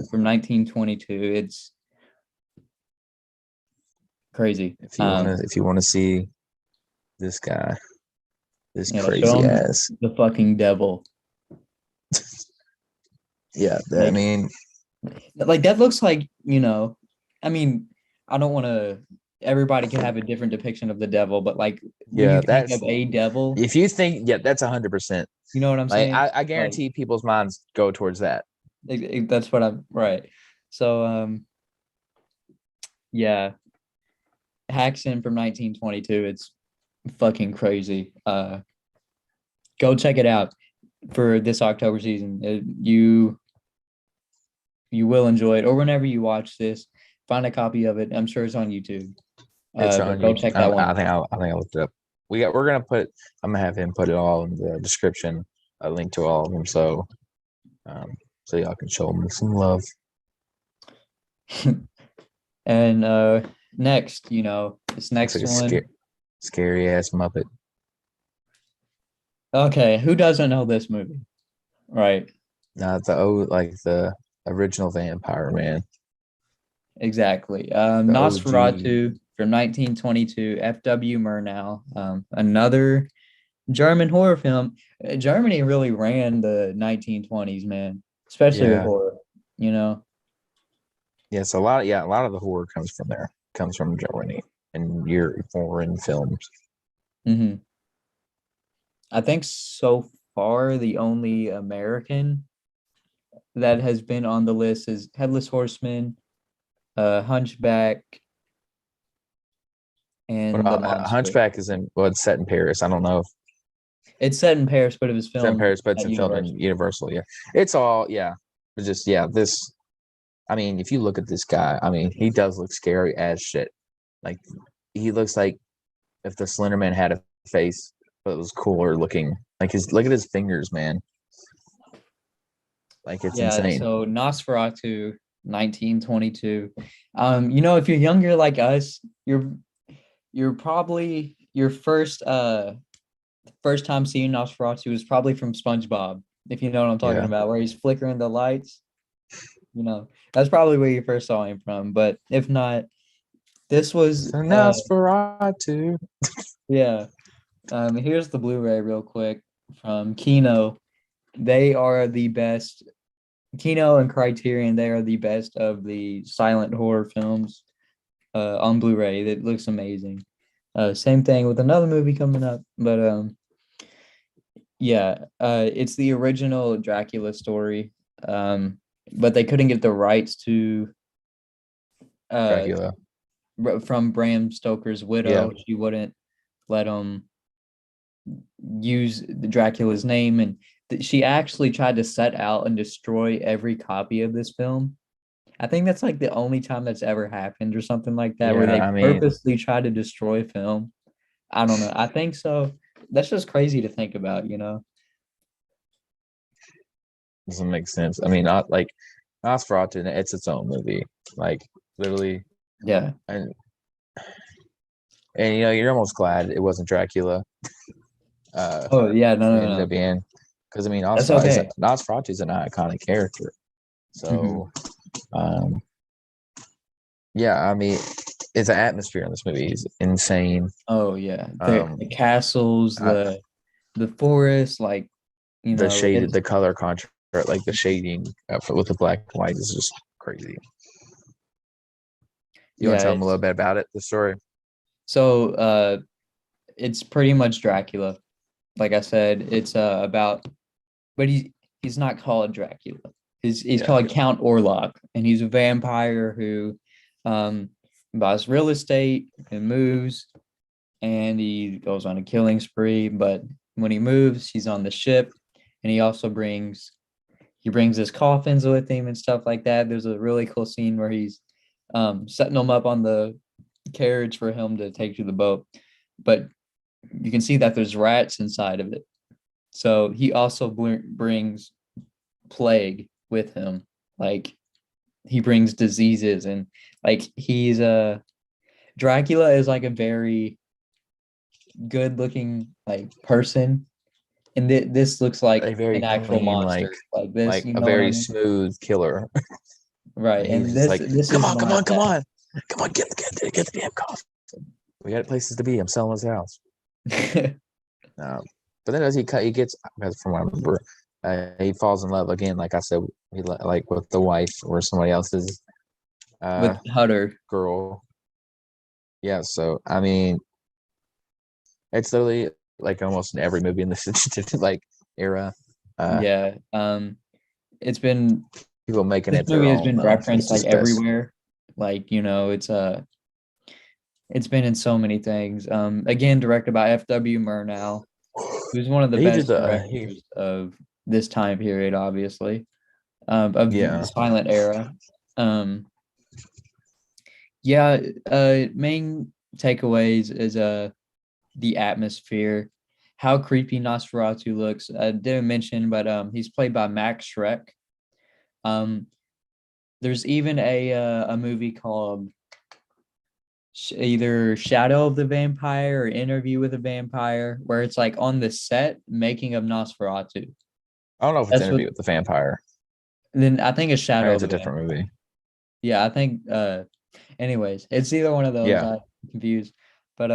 from 1922. It's crazy.
If you wanna see this guy, this
Yeah, show
crazy
him
ass.
the fucking devil.
Yeah, I
Like,
mean,
like that looks like, I mean, I don't want to, everybody can have a different depiction of the devil, but like when you
yeah,
think of a devil,
if you think, yeah, that's 100%.
you know what I'm
Like,
saying?
I
Like,
guarantee people's minds go towards that.
that's what I'm right. So, yeah, Haxan from 1922. It's fucking crazy. Go check it out for this October season. You will enjoy it, or whenever you watch this, find a copy of it. I'm sure it's on YouTube.
It's
But
on
go
YouTube.
check that one
I
out.
think I looked it up. We're gonna put. I'm gonna have him put it all in the description. A link to all of them, um, so y'all can show them some love.
And next, this next
It's like
one.
scary ass Muppet.
Okay, who doesn't know this movie? Right,
Not like the original vampire man.
exactly.
The OG.
Nosferatu from 1922, F.W. Murnau. Another German horror film. Germany really ran the 1920s, man, especially with
Yeah.
horror, you know?
Yes, a lot of the horror comes from there. Comes from Germany and your foreign films.
Hmm. I think so far the only American that has been on the list is Headless Horseman, Hunchback,
But
and The Monster.
Hunchback is it's set in Paris. I don't know if
It's set in Paris, but it was
it's set in
filmed
Paris, but it's
at
in filmed in
Universal.
Universal. Yeah, it's all It's just this. I mean, if you look at this guy, I mean, he does look scary as shit. Like he looks like if the Slender Man had a face, but it was cooler looking. Like look at his fingers, man. Like it's
Yeah,
insane.
so Nosferatu, 1922. If you're younger like us, you're probably your first time seeing Nosferatu is probably from SpongeBob, if you know what I'm talking
Yeah.
about, where he's flickering the lights. That's probably where you first saw him from. But if not, this was
Nosferatu.
yeah. Here's the Blu-ray real quick from Kino. They are the best. Kino and Criterion, they are the best of the silent horror films on Blu-ray. That looks amazing. Same thing with another movie coming up, but yeah, it's the original Dracula story, but they couldn't get the rights to uh
Dracula.
from Bram Stoker's widow.
Yeah.
She wouldn't let them use the Dracula's name, and she actually tried to set out and destroy every copy of this film. I think that's like the only time that's ever happened or something like that, where
Yeah.
they
I mean,
purposely try to destroy film. I don't know. I think so. That's just crazy to think about.
doesn't make sense. I mean, not like Nosferatu. It's its own movie. Like literally,
Yeah.
and you're almost glad it wasn't Dracula.
Oh yeah, no,
It
no,
ended
no.
up being because I mean
That's okay.
Nosferatu is an iconic character.
Mhm.
So, yeah, I mean, it's an atmosphere in this movie is insane.
Oh yeah. The castles,
Uh,
the forest, like
the
it's
color contrast, like the shading with the black and white is just crazy. You want
yeah,
to tell them a little bit about it, the story?
so it's pretty much Dracula. Like I said, it's about, but he's not called Dracula. He's
Yeah,
called Count Orlok, and he's a vampire who um buys real estate and moves, and he goes on a killing spree. But when he moves, he's on the ship, and he also brings his coffins with him and stuff like that. There's a really cool scene where he's setting them up on the carriage for him to take to the boat, but you can see that there's rats inside of it. So he also brings plague with him. Like he brings diseases, and like he's a Dracula is like a very good looking like person. And this looks like
a very
an actual
clean,
monster. Like this,
like
you
a
know what I
very
mean?
smooth killer.
Right.
And he's
And
just
this
like,
this
come
is
on, come
not
on, come
that.
on, come on, get the damn coffee. We got places to be. I'm selling his house. But then as he gets, from what I remember, he falls in love again. Like I said, like with the wife or somebody else's
With Hutter.
girl. Yeah. So I mean, it's literally like almost in every movie in this like era.
Yeah. It's been
People making
this
it their
movie has
own
been
though,
referenced
which is
like
best.
everywhere. Like, it's been in so many things. Again, directed by F.W. Murnau, who's one of the
He did
best
the
directors of this time period, obviously, of the
yeah.
silent era. Um, Main takeaways is the atmosphere, how creepy Nosferatu looks. I didn't mention, but he's played by Max Schreck. There's even a movie called either Shadow of the Vampire or Interview with a Vampire, where it's like on the set making of Nosferatu.
I don't know if it's
That's what.
Interview with the Vampire.
Then I think it's Shadow of
It's
the
a different
Vampire.
movie.
Yeah, I think. Anyways, it's either one of those.
Yeah.
I'm confused, but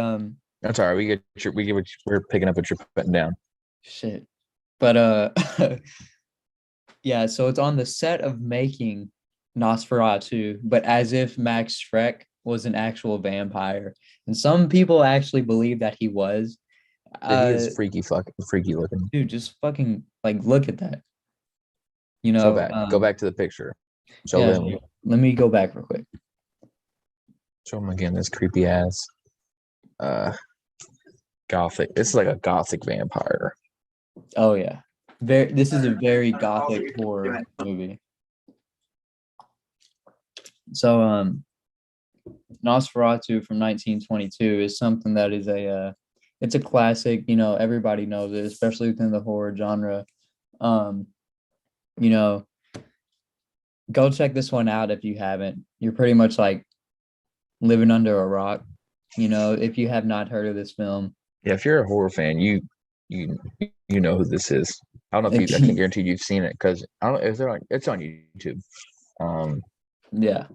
That's all right. We get what we're picking up what you're putting down.
shit. But yeah. So it's on the set of making Nosferatu, but as if Max Schreck was an actual vampire, and some people actually believe that he was.
Dude, he is freaky looking.
Dude, just fucking like look at that.
Go back to the picture. Show
Yeah.
them.
Let me go back real quick.
Show them again. This creepy ass, gothic. This is like a gothic vampire.
Oh yeah. This is a very gothic horror movie. So Nosferatu from 1922 is something that is it's a classic, everybody knows it, especially within the horror genre. You know, go check this one out if you haven't. You're pretty much like living under a rock, if you have not heard of this film.
Yeah, if you're a horror fan, you know who this is. I don't know if I can guarantee you've seen it because I don't know. It's on YouTube.
Yeah.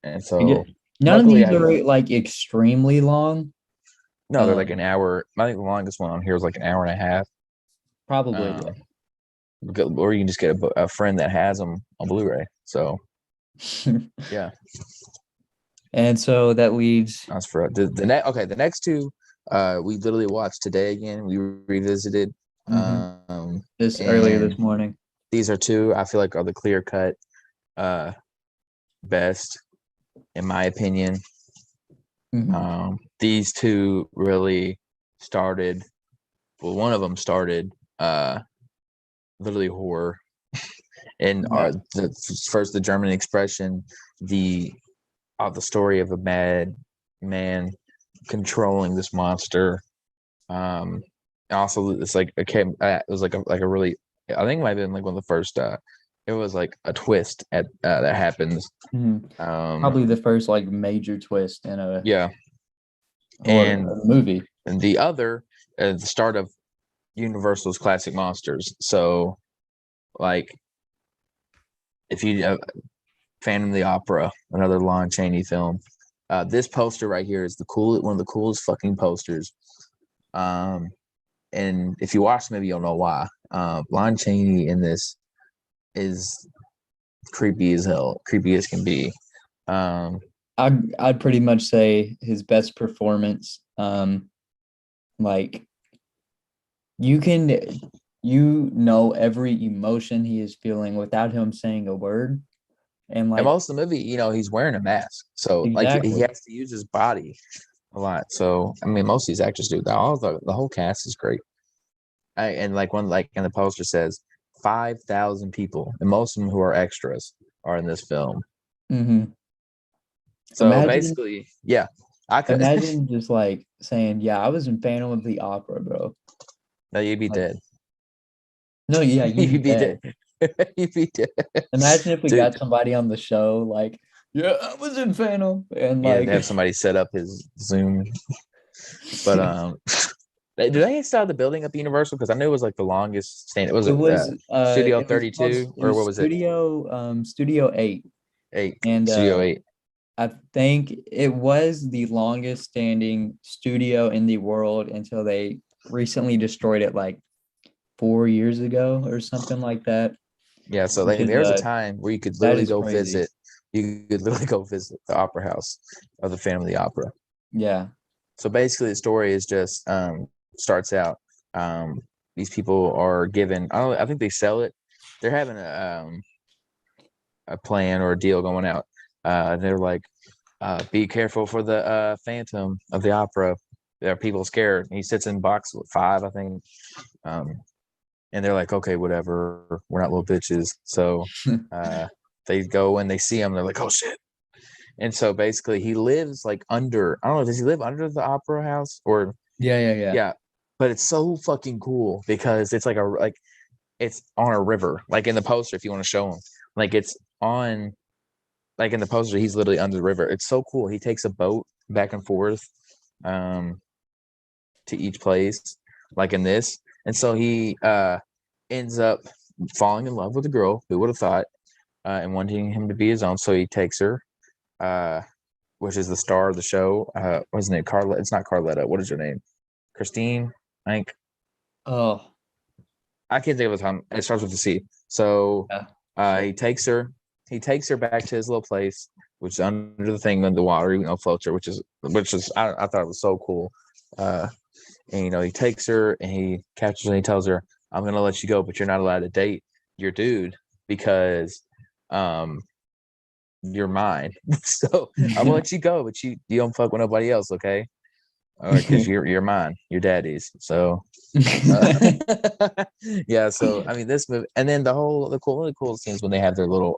And so
none of these are like extremely long.
No, they're like an hour. I think the longest one on here was like an hour and a half.
Probably.
Or you can just get a friend that has them on Blu-ray. So yeah.
And so that leads.
That's for the next two. We literally watched today again. We revisited
This earlier this morning.
These are two I feel like are the clear cut best in my opinion. These two really started. Well, one of them started literally horror, and the German expression, the story of a mad man controlling this monster. Also, it's like it was like a really, I think it might have been like one of the first. It was like a twist at that happens.
Probably the first like major twist in a movie.
And the other, the start of Universal's classic monsters. So, like, if you Phantom of the Opera, another Lon Chaney film. This poster right here is one of the coolest fucking posters. And if you watch the movie, you'll know why. Lon Chaney in this is creepy as hell, creepy as can be.
I'd pretty much say his best performance. Like you know every emotion he is feeling without him saying a word. And
most of the movie, he's wearing a mask, so
exactly.
like he has to use his body a lot. So I mean, most of these actors do. The whole cast is great. And like in the poster says, 5,000 people, and most of them who are extras are in this film. So basically, yeah, I could
imagine just like saying, "Yeah, I was in Phantom of the Opera, bro."
No, you'd be dead.
No, yeah, you'd be dead.
You'd be dead.
Imagine if we got somebody on the show like, "Yeah, I was in Phantom," and like
have somebody set up his Zoom. But Do they still have the building up at Universal? Because I knew it was like the longest stand. Was
It
it
was
Studio
it was called
32 or what was it?
Studio 8.
8
And
Studio 8.
I think it was the longest standing studio in the world until they recently destroyed it like 4 years ago or something like that.
Yeah, so
Which is,
there was a time where you could
that
literally
is
go
crazy.
visit. You could literally go visit the Opera House of the Phantom of the Opera.
Yeah.
So basically, the story is just starts out. These people are given. I think they sell it. They're having a plan or a deal going out. They're like, be careful for the Phantom of the Opera. There are people scared. He sits in box 5, I think. And they're like, okay, whatever. We're not little bitches. So they go and they see him. They're like, oh shit. And so basically, he lives like under. I don't know. Does he live under the Opera House or?
Yeah.
But it's so fucking cool because it's like it's on a river. Like in the poster, if you want to show him, like it's on. Like in the poster, he's literally under the river. It's so cool. He takes a boat back and forth, to each place, like in this, and so he ends up falling in love with a girl. Who would have thought? And wanting him to be his own, so he takes her, which is the star of the show. What's her name? Carla. It's not Carletta. What is her name? Christine. I think.
Oh.
I can't think of the time. It starts with a C. So
Yeah.
he takes her. He takes her back to his little place, which is under the thing in the water, floats her, which is I thought it was so cool. And he takes her and he captures her and he tells her, "I'm gonna let you go, but you're not allowed to date your dude because you're mine. So I'm gonna let you go, but you don't fuck with nobody else, okay? Because you're mine, your daddy's." So yeah. So I mean, this movie, and then the cool scenes when they have their little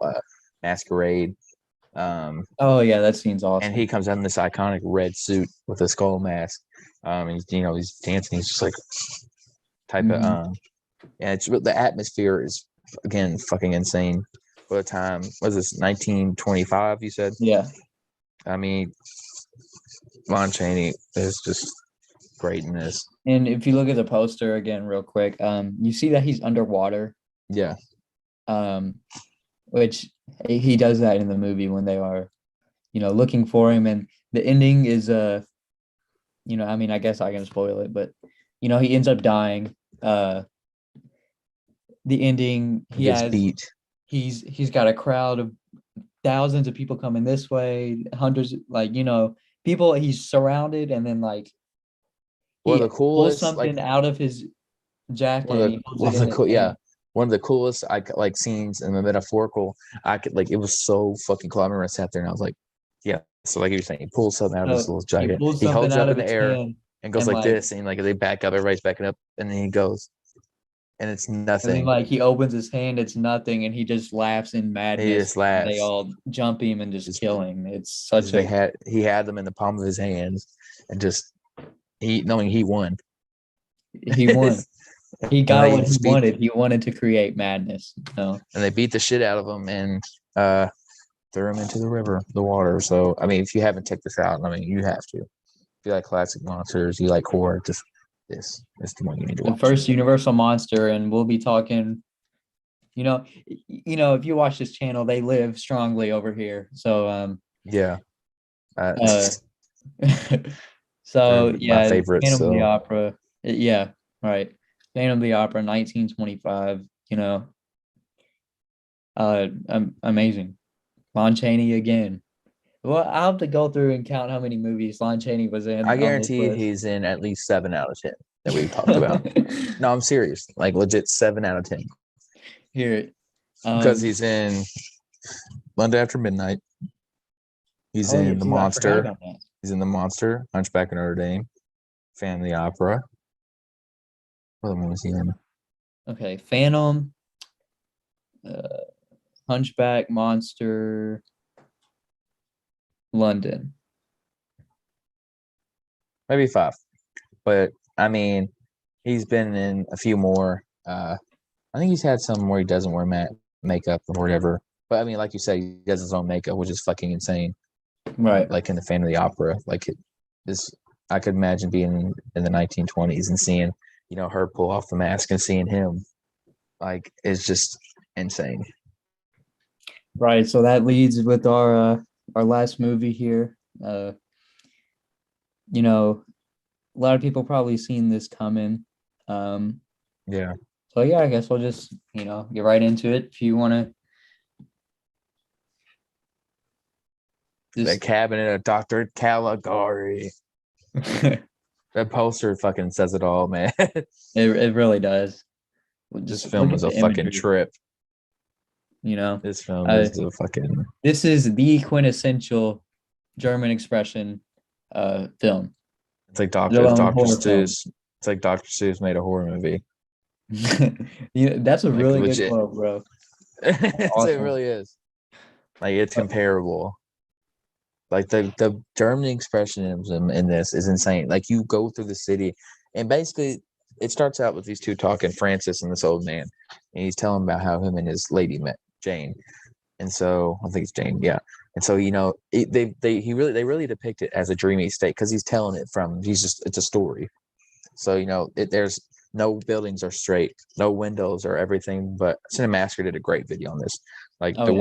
masquerade.
Oh yeah, that scene's awesome.
And he comes out in this iconic red suit with a skull mask. He's he's dancing. He's just like type of yeah. It's the atmosphere is again fucking insane. For the time, was this 1925? You said?
Yeah.
I mean, Lon Chaney is just great in this.
And if you look at the poster again, real quick, you see that he's underwater.
Yeah.
Which he does that in the movie when they are, looking for him, and the ending is I mean, I guess I can spoil it, but he ends up dying. The ending, he
gets
has
beat.
He's got a crowd of thousands of people coming this way, hundreds, people. He's surrounded, and then
One of the coolest,
pulls something out of his jacket.
One of the coolest scenes in the metaphorical. I could it was so fucking cool. I remember I sat there and I was like, yeah. So like you were saying, he pulls something out of his little jacket. He holds it up in the air and goes like this, and they back up. Everybody's backing up, and then he goes, and it's nothing.
And then he opens his hand, it's nothing, and he just laughs in madness.
He just laughs.
They all jump him and just kill him. It's such
he had them in the palm of his hands, and just knowing he won.
He won. He got what he wanted. He wanted to create madness. And
they beat the shit out of him and threw him into the river, the water. So I mean, if you haven't checked this out, I mean, you have to. If you like classic monsters, you like horror, just this is the one you need to watch.
The first Universal monster, and we'll be talking. If you watch this channel, they live strongly over here. So
yeah.
So yeah,
my favorite.
Phantom of the Opera. Yeah, right. Phantom of the Opera, 1925. Amazing. Lon Chaney again. Well, I'll have to go through and count how many movies Lon Chaney was in.
I guarantee he's in at least 7 out of 10 that we've talked about. No, I'm serious. Like legit 7 out of 10.
Here,
because he's in Monday After Midnight. He's in The Monster. He's in The Monster, Hunchback of Notre Dame, Phantom of the Opera. What other one was he in?
Okay, Phantom, Hunchback, Monster, London.
Maybe 5. But, I mean, he's been in a few more. I think he's had some where he doesn't wear makeup or whatever. But, I mean, like you said, he does his own makeup, which is fucking insane.
Right.
Like in the Phantom of the Opera. I could imagine being in the 1920s and seeing, her pull off the mask and seeing him, like, is just insane.
Right. So that leads with our last movie here. You know, a lot of people probably seen this coming.
Yeah.
So yeah, I guess we'll just, get right into it. If you want to
The Cabinet of Dr. Caligari. That poster fucking says it all, man.
it really does.
This
Just
film
look
is
at
a
the
fucking
imagery,
trip. This film
Uh,
is a fucking.
this is the quintessential German expression film.
It's like
Let alone
Dr.
horror film.
Seuss. It's like Dr. Seuss made a horror movie.
That's a
Like
really good
legit.
quote, bro.
It
Awesome.
really is. Like it's comparable. Like the German expressionism in this is insane. Like you go through the city, and basically it starts out with these two talking, Francis and this old man, and he's telling about how him and his lady met, Jane. And so I think it's Jane, yeah. And so they really depict it as a dreamy state because he's telling it from it's a story. So there's no buildings are straight, no windows or everything. But Cinemassacre did a great video on this. Like
Oh,
the
yeah.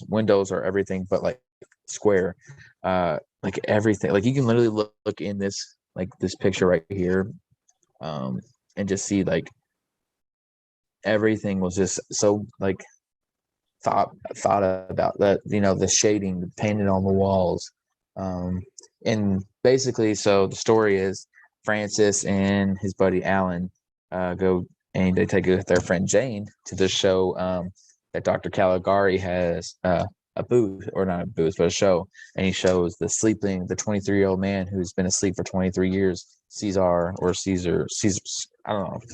windows are everything, but like square, like everything. Like you can literally look in this picture right here, and just see like everything was just so like thought about that. The shading painted on the walls, and basically, so the story is Francis and his buddy Alan go and they take their friend Jane to the show that Dr. Caligari has a booth, or not a booth, but a show, and he shows the 23-year-old man who's been asleep for 23 years, Caesar, I don't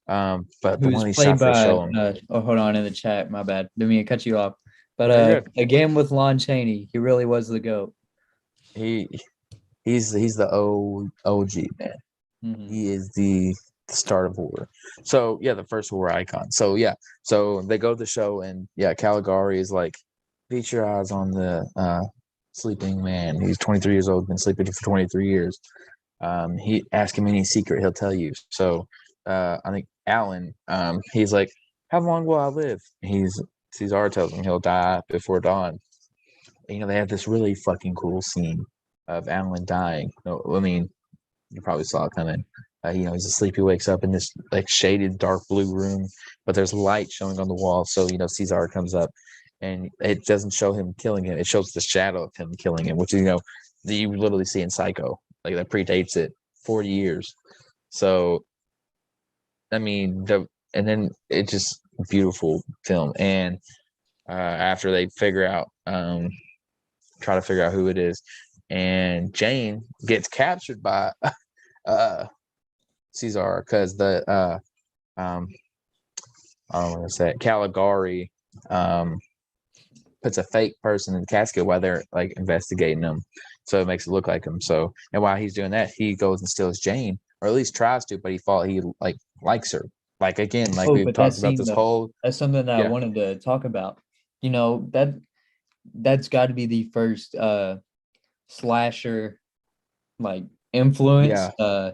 know, but the
Who's
one he
played
shot for the
by
show.
hold on, in the chat, my bad. Didn't mean to cut you off. But
You're good.
again with Lon Chaney, he really was the GOAT.
He's the OG man.
Mm-hmm.
He is the start of horror. So yeah, the first horror icon. So yeah, so they go to the show, and yeah, Caligari is like, feast your eyes on the sleeping man. He's 23 years old, been sleeping for 23 years. He ask him any secret, he'll tell you. So I think Alan, he's like, how long will I live? Caesar tells him he'll die before dawn. They have this really fucking cool scene of Alan dying. I mean, you probably saw it coming. He's asleep. He wakes up in this like shaded dark blue room, but there's light showing on the wall. So Caesar comes up, and it doesn't show him killing him. It shows the shadow of him killing him, which you literally see in Psycho. Like that predates it 40 years. So, I mean, and then it's just a beautiful film. And after they try to figure out who it is, and Jane gets captured by Caesar because I don't want to say it, Caligari puts a fake person in the casket while they're like investigating them, so it makes it look like him. So, and while he's doing that, he goes and steals Jane, or at least tries to, but he likes her. Like again, like we've
But that
talked about
scene
this
though,
whole.
that's something that I
Yeah.
wanted to talk about. That's got to be the first slasher like influence.
Yeah.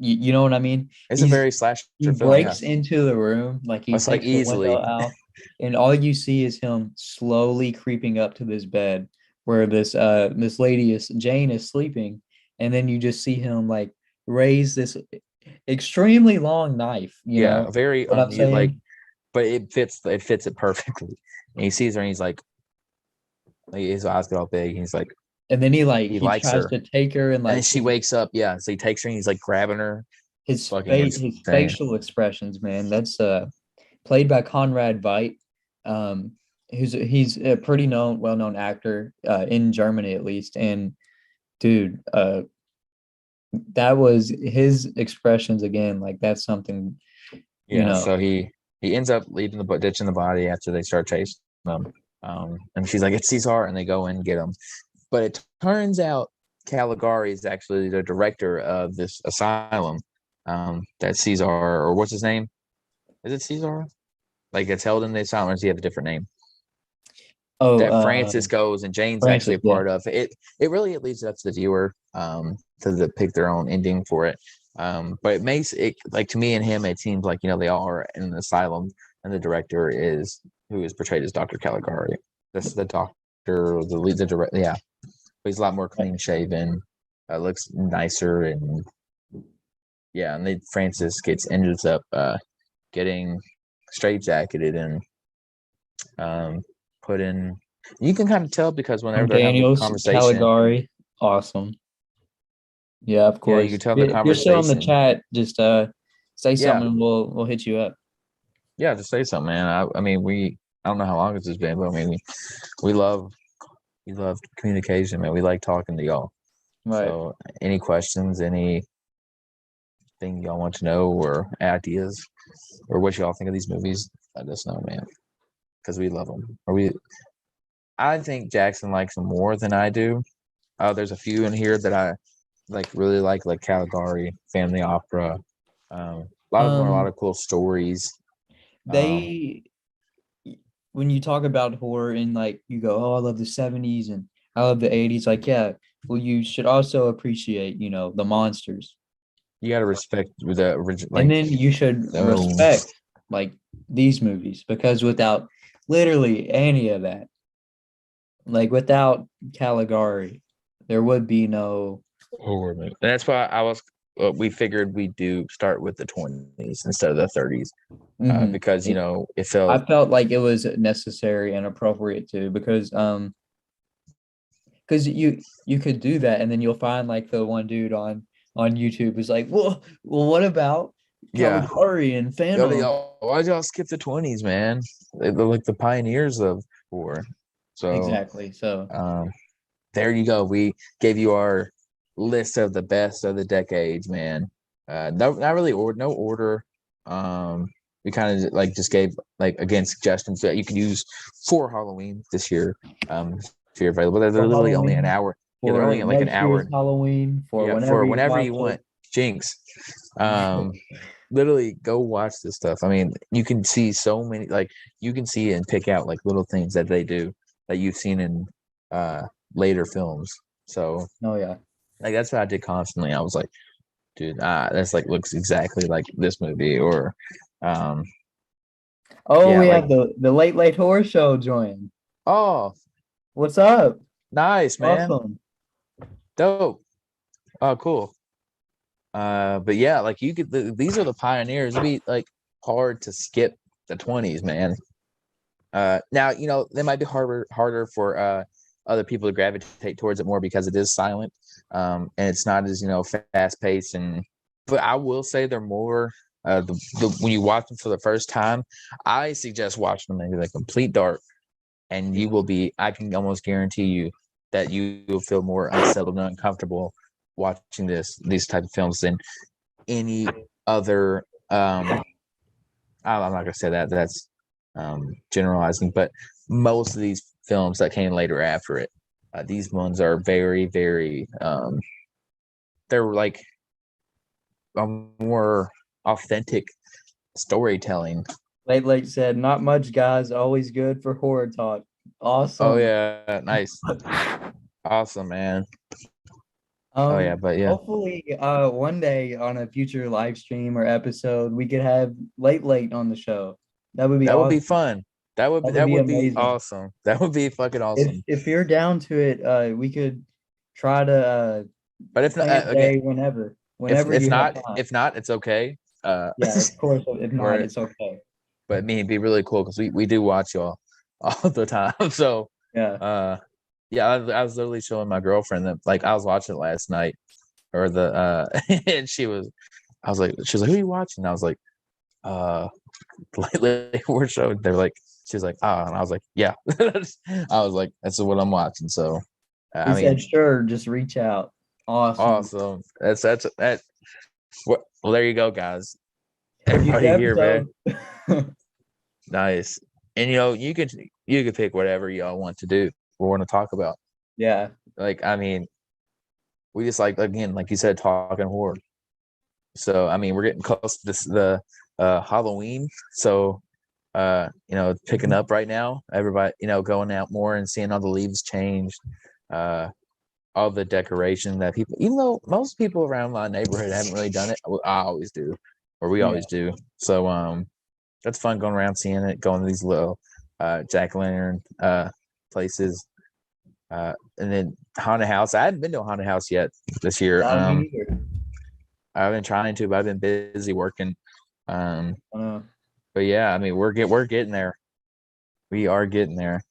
You know what I mean?
It's a very slasher
He
film. Yeah,
breaks into the room, like he
it's like
takes the window
easily.
out, and all you see is him slowly creeping up to this bed where this lady Jane is sleeping, and then you just see him like raise this extremely long knife.
Yeah, very
what I'm saying?
but it fits it perfectly. And he sees her, and he's like his eyes get all big, and he's like,
And then he
he likes
tries
her,
to take her, and
and
like
then she wakes up. Yeah, so he takes her, and he's like grabbing her.
his
Fucking
face, his
insane.
facial expressions, man. That's played by Conrad Veidt. Um, he's a pretty well-known actor in Germany at least. And dude, that was his expressions again. Like that's something,
Yeah, so he ends up ditching the body after they start chasing them. And she's like, it's Caesar, and they go in and get him. But it turns out Caligari is actually the director of this asylum. That Caesar, or what's his name? Is it Caesar? Like it's held in the asylum, or does he have a different name?
Oh,
that Francis goes and Jane's actually
Francis,
a part of it. It really leaves it up to the viewer to pick their own ending for it. But it makes it like to me and him, it seems like they all are in an asylum, and the director who is portrayed as Dr. Caligari. That's the doctor, the lead, the director. Yeah, but he's a lot more clean shaven, looks nicer, and yeah, and then Francis ends up getting straitjacketed and put in. You can kind of tell because whenever they're having a conversation,
Caligari, awesome. Yeah, of course.
yeah, you can tell the
If you're still in the
conversation.
chat, just say
Yeah.
something. And we'll hit you up.
Yeah, just say something, man. I mean, I don't know how long this has been, but I mean, we love communication, man. We like talking to y'all.
Right.
So, any questions, anything y'all want to know, or ideas, or what y'all think of these movies, let us know, man. Because we love them. I think Jackson likes them more than I do. There's a few in here that I really like Caligari, Family Opera. A lot of them are a lot of cool stories.
They, when you talk about horror and you go, oh, I love the 70s and I love the 80s, yeah, well, you should also appreciate, the monsters.
You got to respect the original.
And then you should respect these movies, because without literally any of that, without Caligari, there would be no
horror movie. And that's why we figured we'd start with the 20s instead of the 30s. Because it felt.
I felt like it was necessary and appropriate too, because you could do that, and then you'll find the one dude on YouTube is like, well, what about Caligari and Phantom?
Why'd y'all skip the 20s, man? They're like the pioneers of horror. So
exactly. So
there you go. We gave you our list of the best of the decades, man. No, not really no order. We kind of just gave again suggestions that you can use for Halloween this year. If you're available, they're literally only an hour. Yeah, they're only an hour.
Halloween
for whenever you want. Jinx. Literally go watch this stuff. I mean, you can see so many, you can see and pick out little things that they do that you've seen in later films. So
yeah,
that's what I did constantly. I was like, dude, that's looks exactly like this movie. Or
we have the late horror show join.
Oh,
what's up?
Nice, man.
Awesome.
Dope. Oh, cool. But yeah, you could. These are the pioneers. It'd be hard to skip the 20s, man. Now they might be harder for other people to gravitate towards it more because it is silent, and it's not as fast paced. But I will say they're more. When you watch them for the first time, I suggest watching them in complete dark, and you will be. I can almost guarantee you that you will feel more unsettled and uncomfortable watching these type of films than any other. I'm not gonna say that. That's generalizing, but most of these films that came later after it, these ones are very, very. They're a more authentic storytelling.
Late said, not much, guys. Always good for horror talk. Awesome.
Oh yeah, nice. Awesome, man. But yeah.
Hopefully, one day on a future live stream or episode, we could have late on the show. That would be awesome.
Would be fun. That would be awesome. That would be fucking awesome.
If you're down to it, we could try to.
But if not, again,
whenever
if not, it's okay.
Yeah, of course. If not, it's okay.
But it'd be really cool because we do watch y'all all the time. So
yeah.
I was literally showing my girlfriend that I was watching it last night, or and she was like, who are you watching? And I was like, lately we're showing. They're like, she was like, and I was like, yeah. I was like, that's what I'm watching. So
he said, sure, just reach out.
Awesome. That's that. Well, there you go, guys. Everybody here, man. Nice. And you could pick whatever y'all want to do or want to talk about.
Yeah.
I mean, we just again, like you said, talking horror. So I mean, we're getting close to the Halloween. So picking up right now. Everybody, going out more and seeing all the leaves change, all the decoration that people, even though most people around my neighborhood haven't really done it, I always do, or we always do. So that's fun going around seeing it, going to these little jack-o'-lantern places. And then haunted house. I haven't been to a haunted house yet this year.
Me neither.
I've been trying to, but I've been busy working. But yeah, I mean, we're getting there. We are getting there.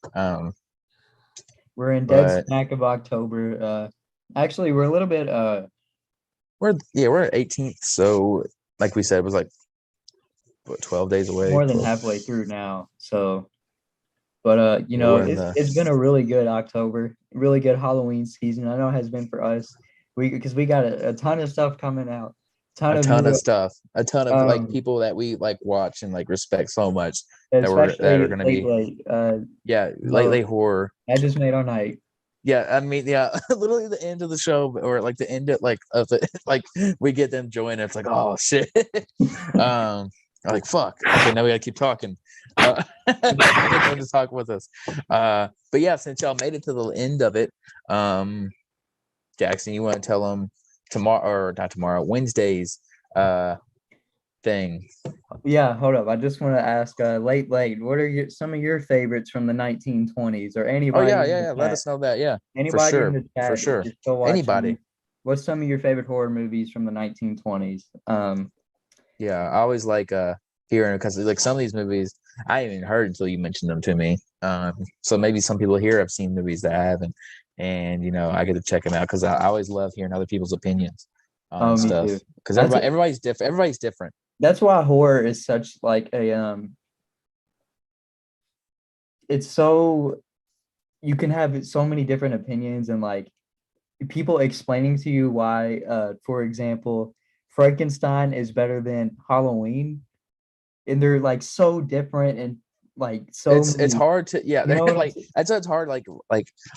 We're in dead smack of October. Actually, we're a little bit.
We're at 18th, so like we said, it was like 12 days away.
More than halfway through now. So, but it's been a really good October, really good Halloween season. I know it has been for us. Because we got a ton of stuff coming out.
A ton of stuff. A ton of like people that we like watch and like respect so much that are gonna be late horror.
That just made our night.
Yeah, I mean, yeah, literally the end of the show, or like the end of like we get them join. It's like, oh shit. Like fuck. Okay, now we gotta keep talking. Get them to talk with us. But yeah, since y'all made it to the end of it, Jackson, you want to tell them Wednesday's thing?
Yeah, hold up. I just want to ask, late, what are some of your favorites from the 1920s or anybody?
Oh yeah. Let us know that. Yeah,
anybody in the chat,
for sure.
Anybody. What's some of your favorite horror movies from the 1920s?
Yeah, I always like hearing, because like some of these movies I haven't even heard until you mentioned them to me. So maybe some people here have seen movies that I haven't, and I get to check them out because I always love hearing other people's opinions on stuff. Because everybody's different. Everybody's different.
That's why horror is such like a it's so, you can have so many different opinions and like people explaining to you why, for example, Frankenstein is better than Halloween, and they're like so different and like so
it's hard to like it's hard like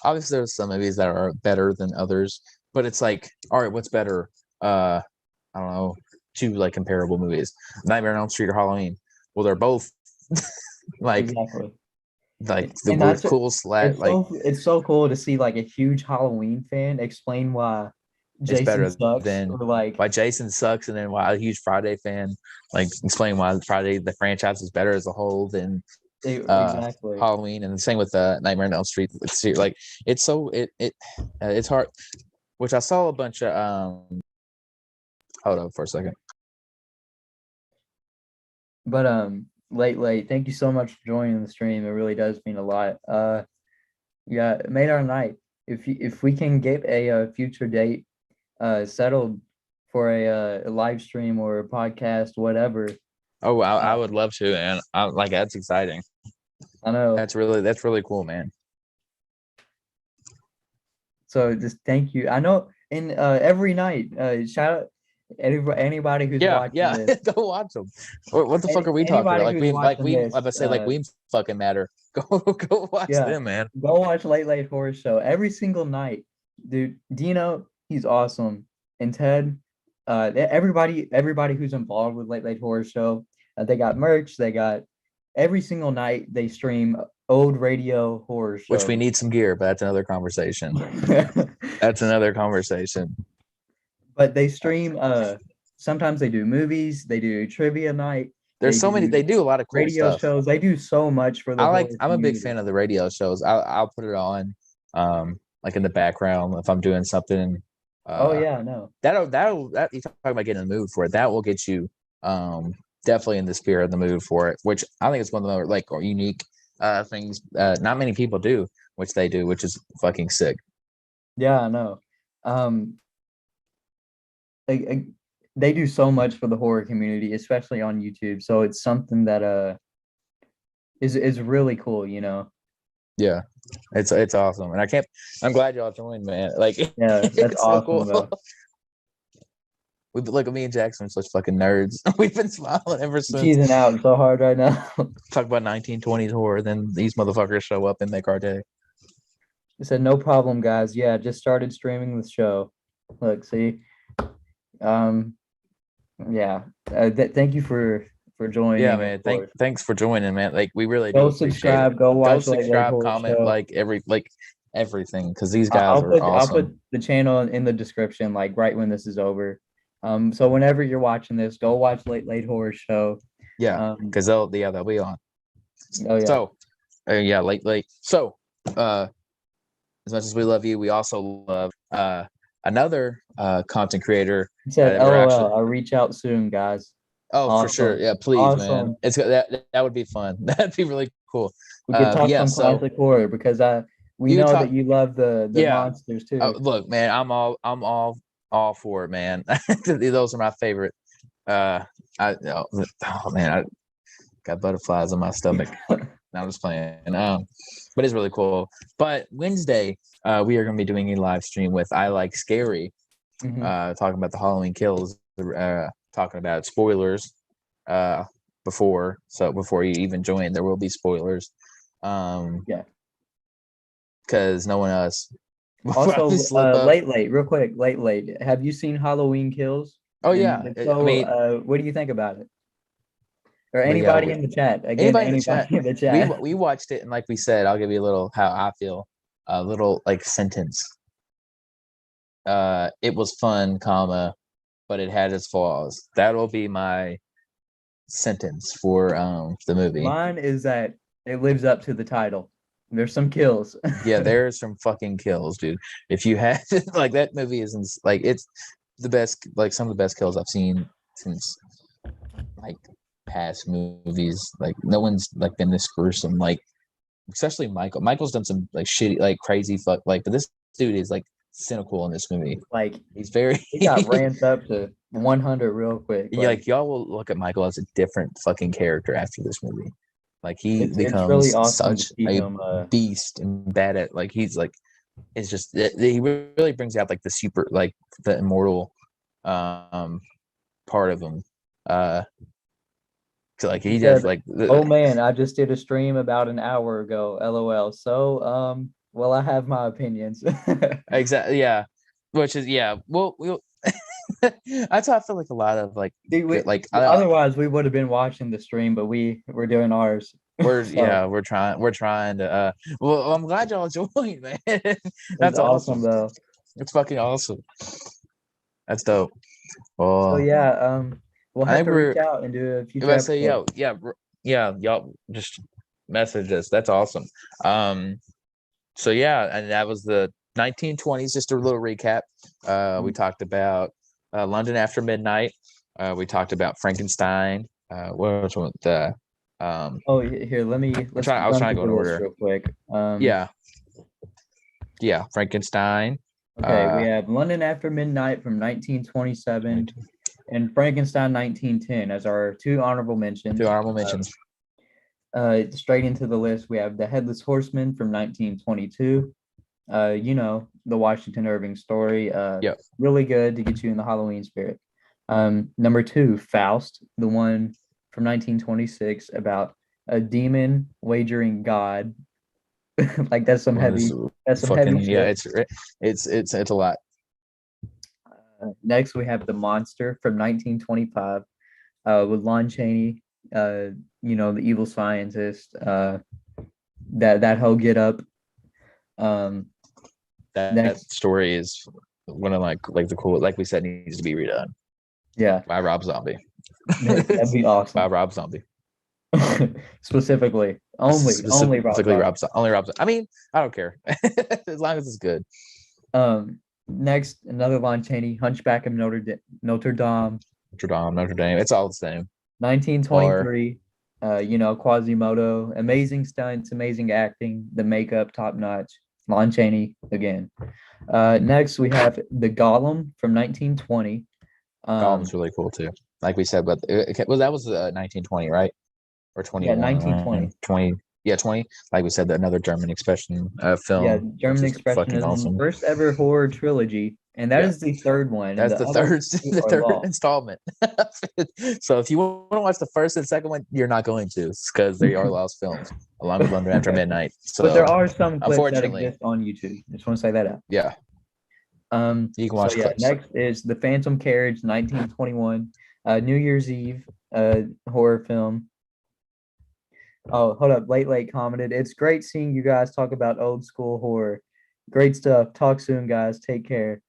obviously there's some movies that are better than others, but it's like, all right, what's better? I don't know, two like comparable movies, Nightmare on Elm Street or Halloween. Well, they're both like
exactly
like the most cool slat.
It's so cool to see like a huge Halloween fan explain why Jason sucks, or like
why Jason sucks, and then why a huge Friday fan like explain why Friday the franchise is better as a whole than
exactly
Halloween, and the same with Nightmare on Elm Street. Like it's so it's hard. Which I saw a bunch of hold on for a second.
But late, thank you so much for joining the stream. It really does mean a lot. Yeah, it made our night. If we can get a future date settled for a live stream or a podcast, whatever.
Oh, I would love to, and that's exciting.
I know.
That's really cool, man.
So just thank you. I know, and every night, shout out anybody who's watching this.
Go watch them. What the fuck are we talking about? We fucking matter. Go watch them, man.
Go watch Late Horror Show every single night, dude. Dino, he's awesome, and Ted, everybody who's involved with Late Horror Show, they got merch. They got every single night they stream old radio horror show,
which we need some gear, but that's another conversation.
But they stream. Sometimes they do movies. They do trivia night.
There's so many. They do a lot of cool
radio
stuff.
shows. They do so much for the.
I'm a big fan of the radio shows. I'll put it on, like in the background if I'm doing something. That'll you talk about getting in the mood for it. That will get you definitely in the spirit of the mood for it. Which I think is one of the like unique things not many people do, which they do, which is fucking sick.
Yeah, I know. They do so much for the horror community, especially on YouTube. So it's something that is really cool,
Yeah, it's awesome, and I'm glad y'all joined, man. Like,
yeah, that's awesome.
So cool. Look at me and Jackson, such fucking nerds. We've been smiling ever since.
Cheesing out so hard right now.
Talk about 1920s horror, then these motherfuckers show up and make our day.
I said, no problem, guys. Yeah, just started streaming the show. Look, see. Yeah. Thank you for for joining.
Yeah, man. Thanks for joining, man. Like we really
Go
do appreciate it.
subscribe. Go watch Late
subscribe,
Horror
comment,
Show.
like everything, because these guys are
I'll
awesome.
put the channel in the description, like right when this is over. So whenever you're watching this, go watch Late Horror Show.
Yeah, because they'll be on.
Oh yeah.
So, late. So, as much as we love you, we also love another content creator.
He said, "LOL, I'll reach out soon, guys."
Oh, awesome. For sure. Yeah, please, man. It's that would be fun. That'd be really cool.
We could talk some classic horror because we know that you love the monsters too.
Look, man, I'm all for it, man. Those are my favorite. I got butterflies in my stomach. I'm just playing. But it's really cool. But Wednesday, we are going to be doing a live stream with I Like Scary, talking about the Halloween kills, talking about spoilers. Before you even join, there will be spoilers. Because no one else.
Also, late, real quick, late. Have you seen Halloween Kills?
Oh yeah.
So, what do you think about it? Or anybody in the chat? Again, anybody in the chat.
We watched it, and like we said, I'll give you a little how I feel. A little like sentence. It was fun, but it had its flaws. That'll be my sentence for the movie.
Mine is that it lives up to the title. There's some kills.
Yeah, there's some fucking kills, dude. If you had like that movie isn't like it's the best, like some of the best kills I've seen since like past movies. Like no one's like been this gruesome, like especially Michael. Michael's done some like shitty, like crazy fuck, like, but this dude is like cynical in this movie.
Like
he's very
he got ramped up to 100 real quick.
Like y'all will look at Michael as a different fucking character after this movie. Like he becomes
really awesome
such a beast and bad at like he's like it's just he really brings out like the super like the immortal part of him. So like he does like
oh man, I just did a stream about an hour ago. LOL. So well, I have my opinions.
Exactly. Yeah. Which is we'll that's how I feel like a lot of like
otherwise we would have been watching the stream, but we're doing ours.
We're trying to well, I'm glad y'all joined, man. That's awesome though. It's fucking awesome. That's dope.
Well, so we'll have to reach out and do a future episode.
Y'all just message us. That's awesome. So and that was the 1920s. Just a little recap. We talked about London After Midnight. We talked about Frankenstein. What was the
here, let's
I was trying to go in order
real quick.
Frankenstein.
Okay, we have London After Midnight from 1927 and Frankenstein 1910 as our two honorable mentions. Straight into the list, we have The Headless Horseman from 1922. The Washington Irving story. Really good to get you in the Halloween spirit. Number 2, Faust, the one from 1926 about a demon wagering God. Like that's some heavy. That's some heavy shit.
It's a lot.
Next, we have The Monster from 1925 with Lon Chaney. The evil scientist. That whole get up.
That story is one of like the cool, like we said, needs to be redone.
Yeah,
by Rob Zombie.
That'd be awesome.
By Rob Zombie.
Specifically, only Rob Zombie.
I mean, I don't care as long as it's good.
Next, another Lon Chaney, Hunchback of Notre Dame.
Notre Dame. It's all the same.
1923. Quasimodo, amazing stunts, amazing acting, the makeup top notch. Lon Chaney again. Next, we have the Gollem from 1920.
Gollum's really cool too. Like we said, but that was 1920, right? Or 21?
Yeah, 1920.
20. Yeah, 20. Like we said, another German expression film.
Yeah, German expressionism. Awesome. First ever horror trilogy, and that is the third one.
That's the third installment. So if you want to watch the first and second one, you're not going to, because they are lost films, along with London After Midnight. So,
but there are some clips that exist on YouTube. I just want to say that out.
Yeah.
You can watch clips. Next is The Phantom Carriage, 1921. New Year's Eve. horror film. Oh, hold up. Late commented. It's great seeing you guys talk about old school horror. Great stuff. Talk soon, guys. Take care.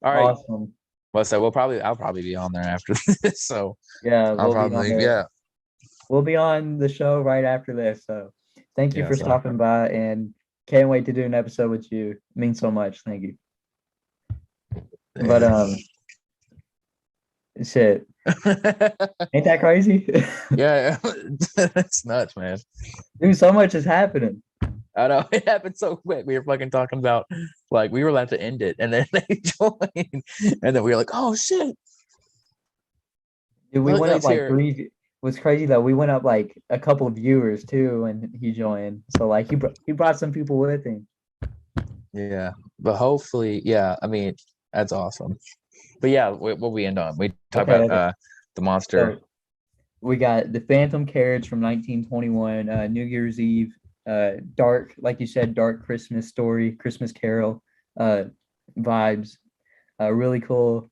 All right.
Awesome.
Well, so I'll probably be on there after this. So
Yeah,
I'll probably
we'll be on the show right after this. So thank you for stopping by, and can't wait to do an episode with you. It means so much. Thank you. But shit. Ain't that crazy?
Yeah, it's nuts, man.
Dude, so much is happening.
I know, it happened so quick. We were fucking talking about, like, we were allowed to end it, and then they joined, and then we were like, oh shit.
Dude, we went up like 3. What's crazy though, we went up like a couple of viewers too, and he joined. So like he brought some people with him.
Yeah, but hopefully, yeah. I mean, that's awesome. But yeah, what we end on? We talk about the monster.
So we got the Phantom Carriage from 1921, New Year's Eve, dark, like you said, dark Christmas story, Christmas Carol, vibes, really cool.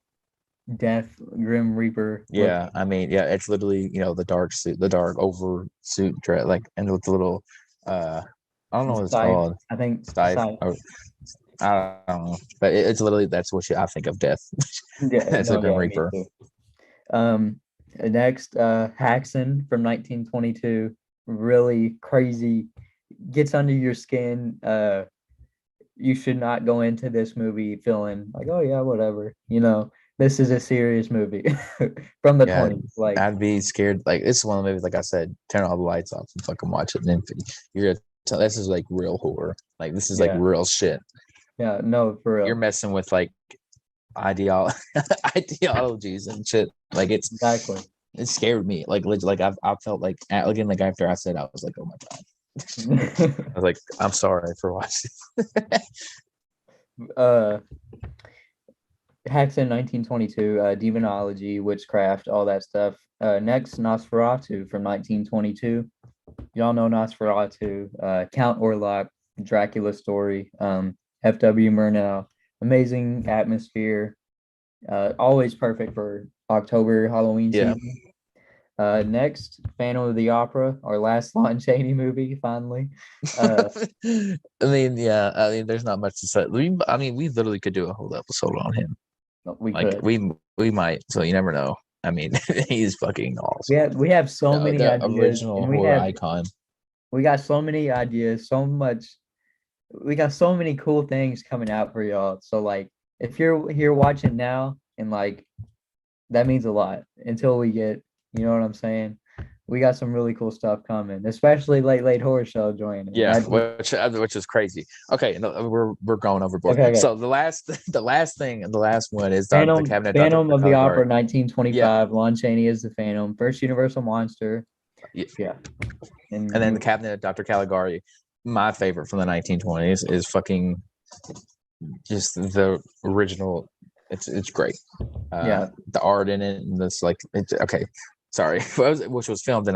Death, Grim Reaper.
Yeah, I mean, yeah, it's literally, the dark suit, the dark over suit dress, like, and with the little, I don't know what it's called.
I think
Scythe. I don't know, but it's literally, that's what I think of death.
Yeah,
that's a Grim Reaper.
Next, Haxan from 1922, really crazy, gets under your skin. You should not go into this movie feeling like, oh yeah, whatever, This is a serious movie from the 20s. Like,
I'd be scared. Like, this is one of the movies, like I said, turn all the lights off and fucking watch it. And then this is like real horror. Like, this is like real shit.
Yeah, no, for real.
You're messing with like ideologies and shit. Like, it scared me. Like, I felt like, again, like after I said, I was like, oh my god. I was like, I'm sorry for watching.
Haxan 1922, demonology, witchcraft, all that stuff. Next, Nosferatu from 1922. Y'all know Nosferatu, Count Orlok, Dracula story, F.W. Murnau. Amazing atmosphere. Always perfect for October Halloween season. Next, Phantom of the Opera, our last Lon Chaney movie, finally.
I mean, there's not much to say. We literally could do a whole episode on him.
We could.
We might. So you never know. I mean, he's fucking awesome.
We have so many ideas.
Original horror icon.
We got so many ideas, so much. We got so many cool things coming out for y'all. So like, if you're here watching now, and like, that means a lot until we get, you know what I'm saying? We got some really cool stuff coming, especially late horror show joining.
Yeah, which is crazy. Okay, no, we're going overboard. Okay. So the last one is
Phantom,
the Cabinet
of the Opera, 1925. Yeah. Lon Chaney is the Phantom, first Universal monster.
Yeah. And then the Cabinet of Dr. Caligari, my favorite from the 1920s, is fucking just the original. It's great. The art in it, and this okay. Sorry, which was filmed in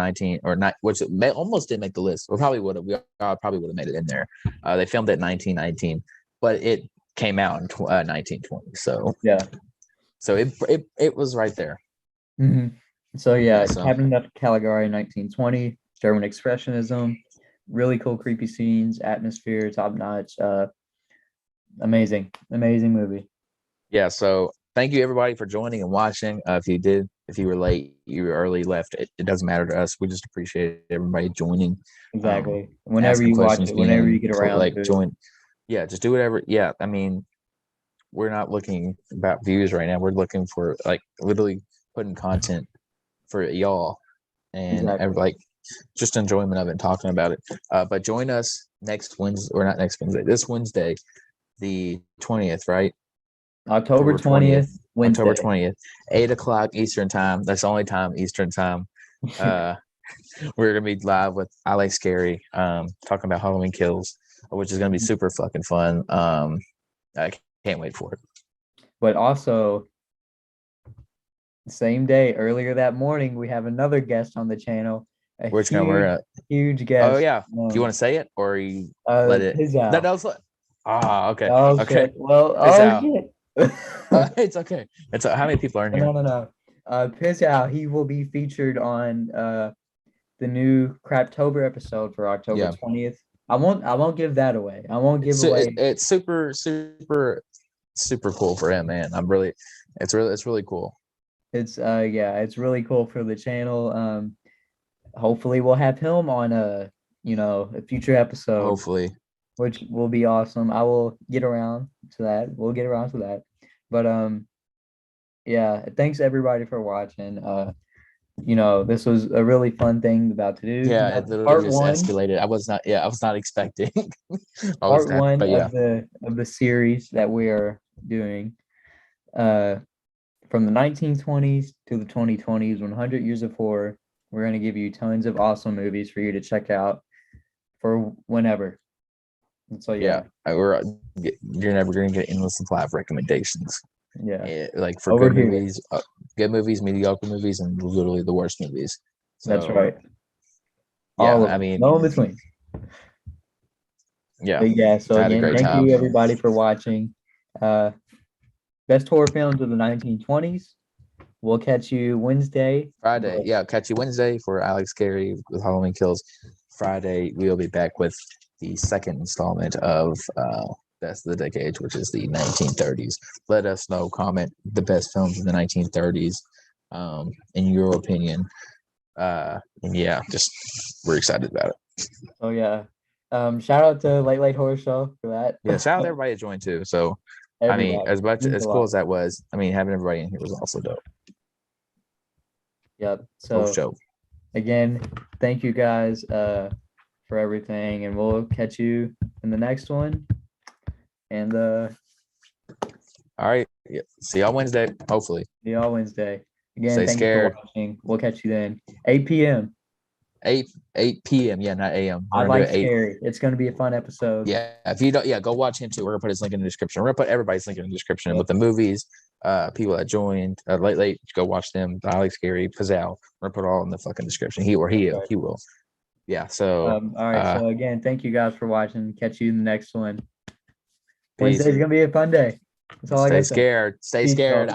which almost didn't make the list. We probably would have made it in there. They filmed it in 1919, but it came out in 1920. So so it was right there.
Mm-hmm. So Cabinet of Caligari, 1920, German Expressionism, really cool, creepy scenes, atmosphere, top notch, amazing movie.
Yeah. So thank you everybody for joining and watching. If you were late, you were early, left, it doesn't matter to us. We just appreciate everybody joining.
Exactly. Whenever you watch it, whenever you get around to
join. Yeah, just do whatever. Yeah, I mean, we're not looking about views right now. We're looking for literally putting content for y'all and just enjoyment of it and talking about it. But join us next Wednesday, or not next Wednesday, this Wednesday, the 20th, right?
October 20th, Wednesday.
October 20th, 8:00 Eastern time. That's the only time Eastern time. We're gonna be live with I Like Scary, talking about Halloween Kills, which is gonna be super fucking fun. I can't wait for it.
But also, same day, earlier that morning, we have another guest on the channel.
Which we're a
huge guest.
Oh yeah. Do you want to say it, or you let it?
His out.
Okay.
Oh,
okay.
Shit. Well,
shit. It's okay. It's how many people are in here?
No. Pizzow, he will be featured on the new Craptober episode for October 20th. I won't give that away. I won't give away.
It's super cool for him, man. It's really cool.
It's it's really cool for the channel. Hopefully we'll have him on a future episode.
Hopefully.
Which will be awesome. I will get around to that. We'll get around to that. But yeah, thanks everybody for watching. This was a really fun thing about to do.
Yeah, it literally just escalated. I was not expecting
part one of the series that we are doing. From the 1920s to the 2020s, 100 years of horror. We're going to give you tons of awesome movies for you to check out for whenever. And so
you're never going to get endless supply of recommendations. Like for good movies, mediocre movies, and literally the worst movies. So,
that's right.
No
in between.
Yeah.
But yeah. So again, thank you everybody for watching. Best horror films of the 1920s. We'll catch you
Friday. Yeah, catch you Wednesday for Alex Carey with Halloween Kills. Friday, we'll be back with the second installment of Best of the Decade, which is the 1930s. Let us know, comment the best films in the 1930s, in your opinion. And yeah, just we're excited about it.
Oh yeah. Shout out to Late Horror Show for that.
Yeah, shout out to everybody to join too. So everybody. As cool as that was, having everybody in here was also dope.
Yep. So again, thank you guys for everything, and we'll catch you in the next one. And
all right. Yeah. See y'all Wednesday, hopefully.
See y'all Wednesday. Again,
stay scared.
You for watching. We'll catch you then. 8 p.m.
8 p.m. Yeah, not a.m.
I like Scary. It's going to be a fun episode.
Yeah, if you don't, go watch him too. We're gonna put his link in the description. We're gonna put everybody's link in the description. Yep. With the movies, people that joined late, go watch them. I like Scary, Pizzow. We're gonna put all in the fucking description. He will. Yeah. So
all right. So again, thank you guys for watching. Catch you in the next one. Wednesday's gonna be a fun day. That's all I got.
Stay scared.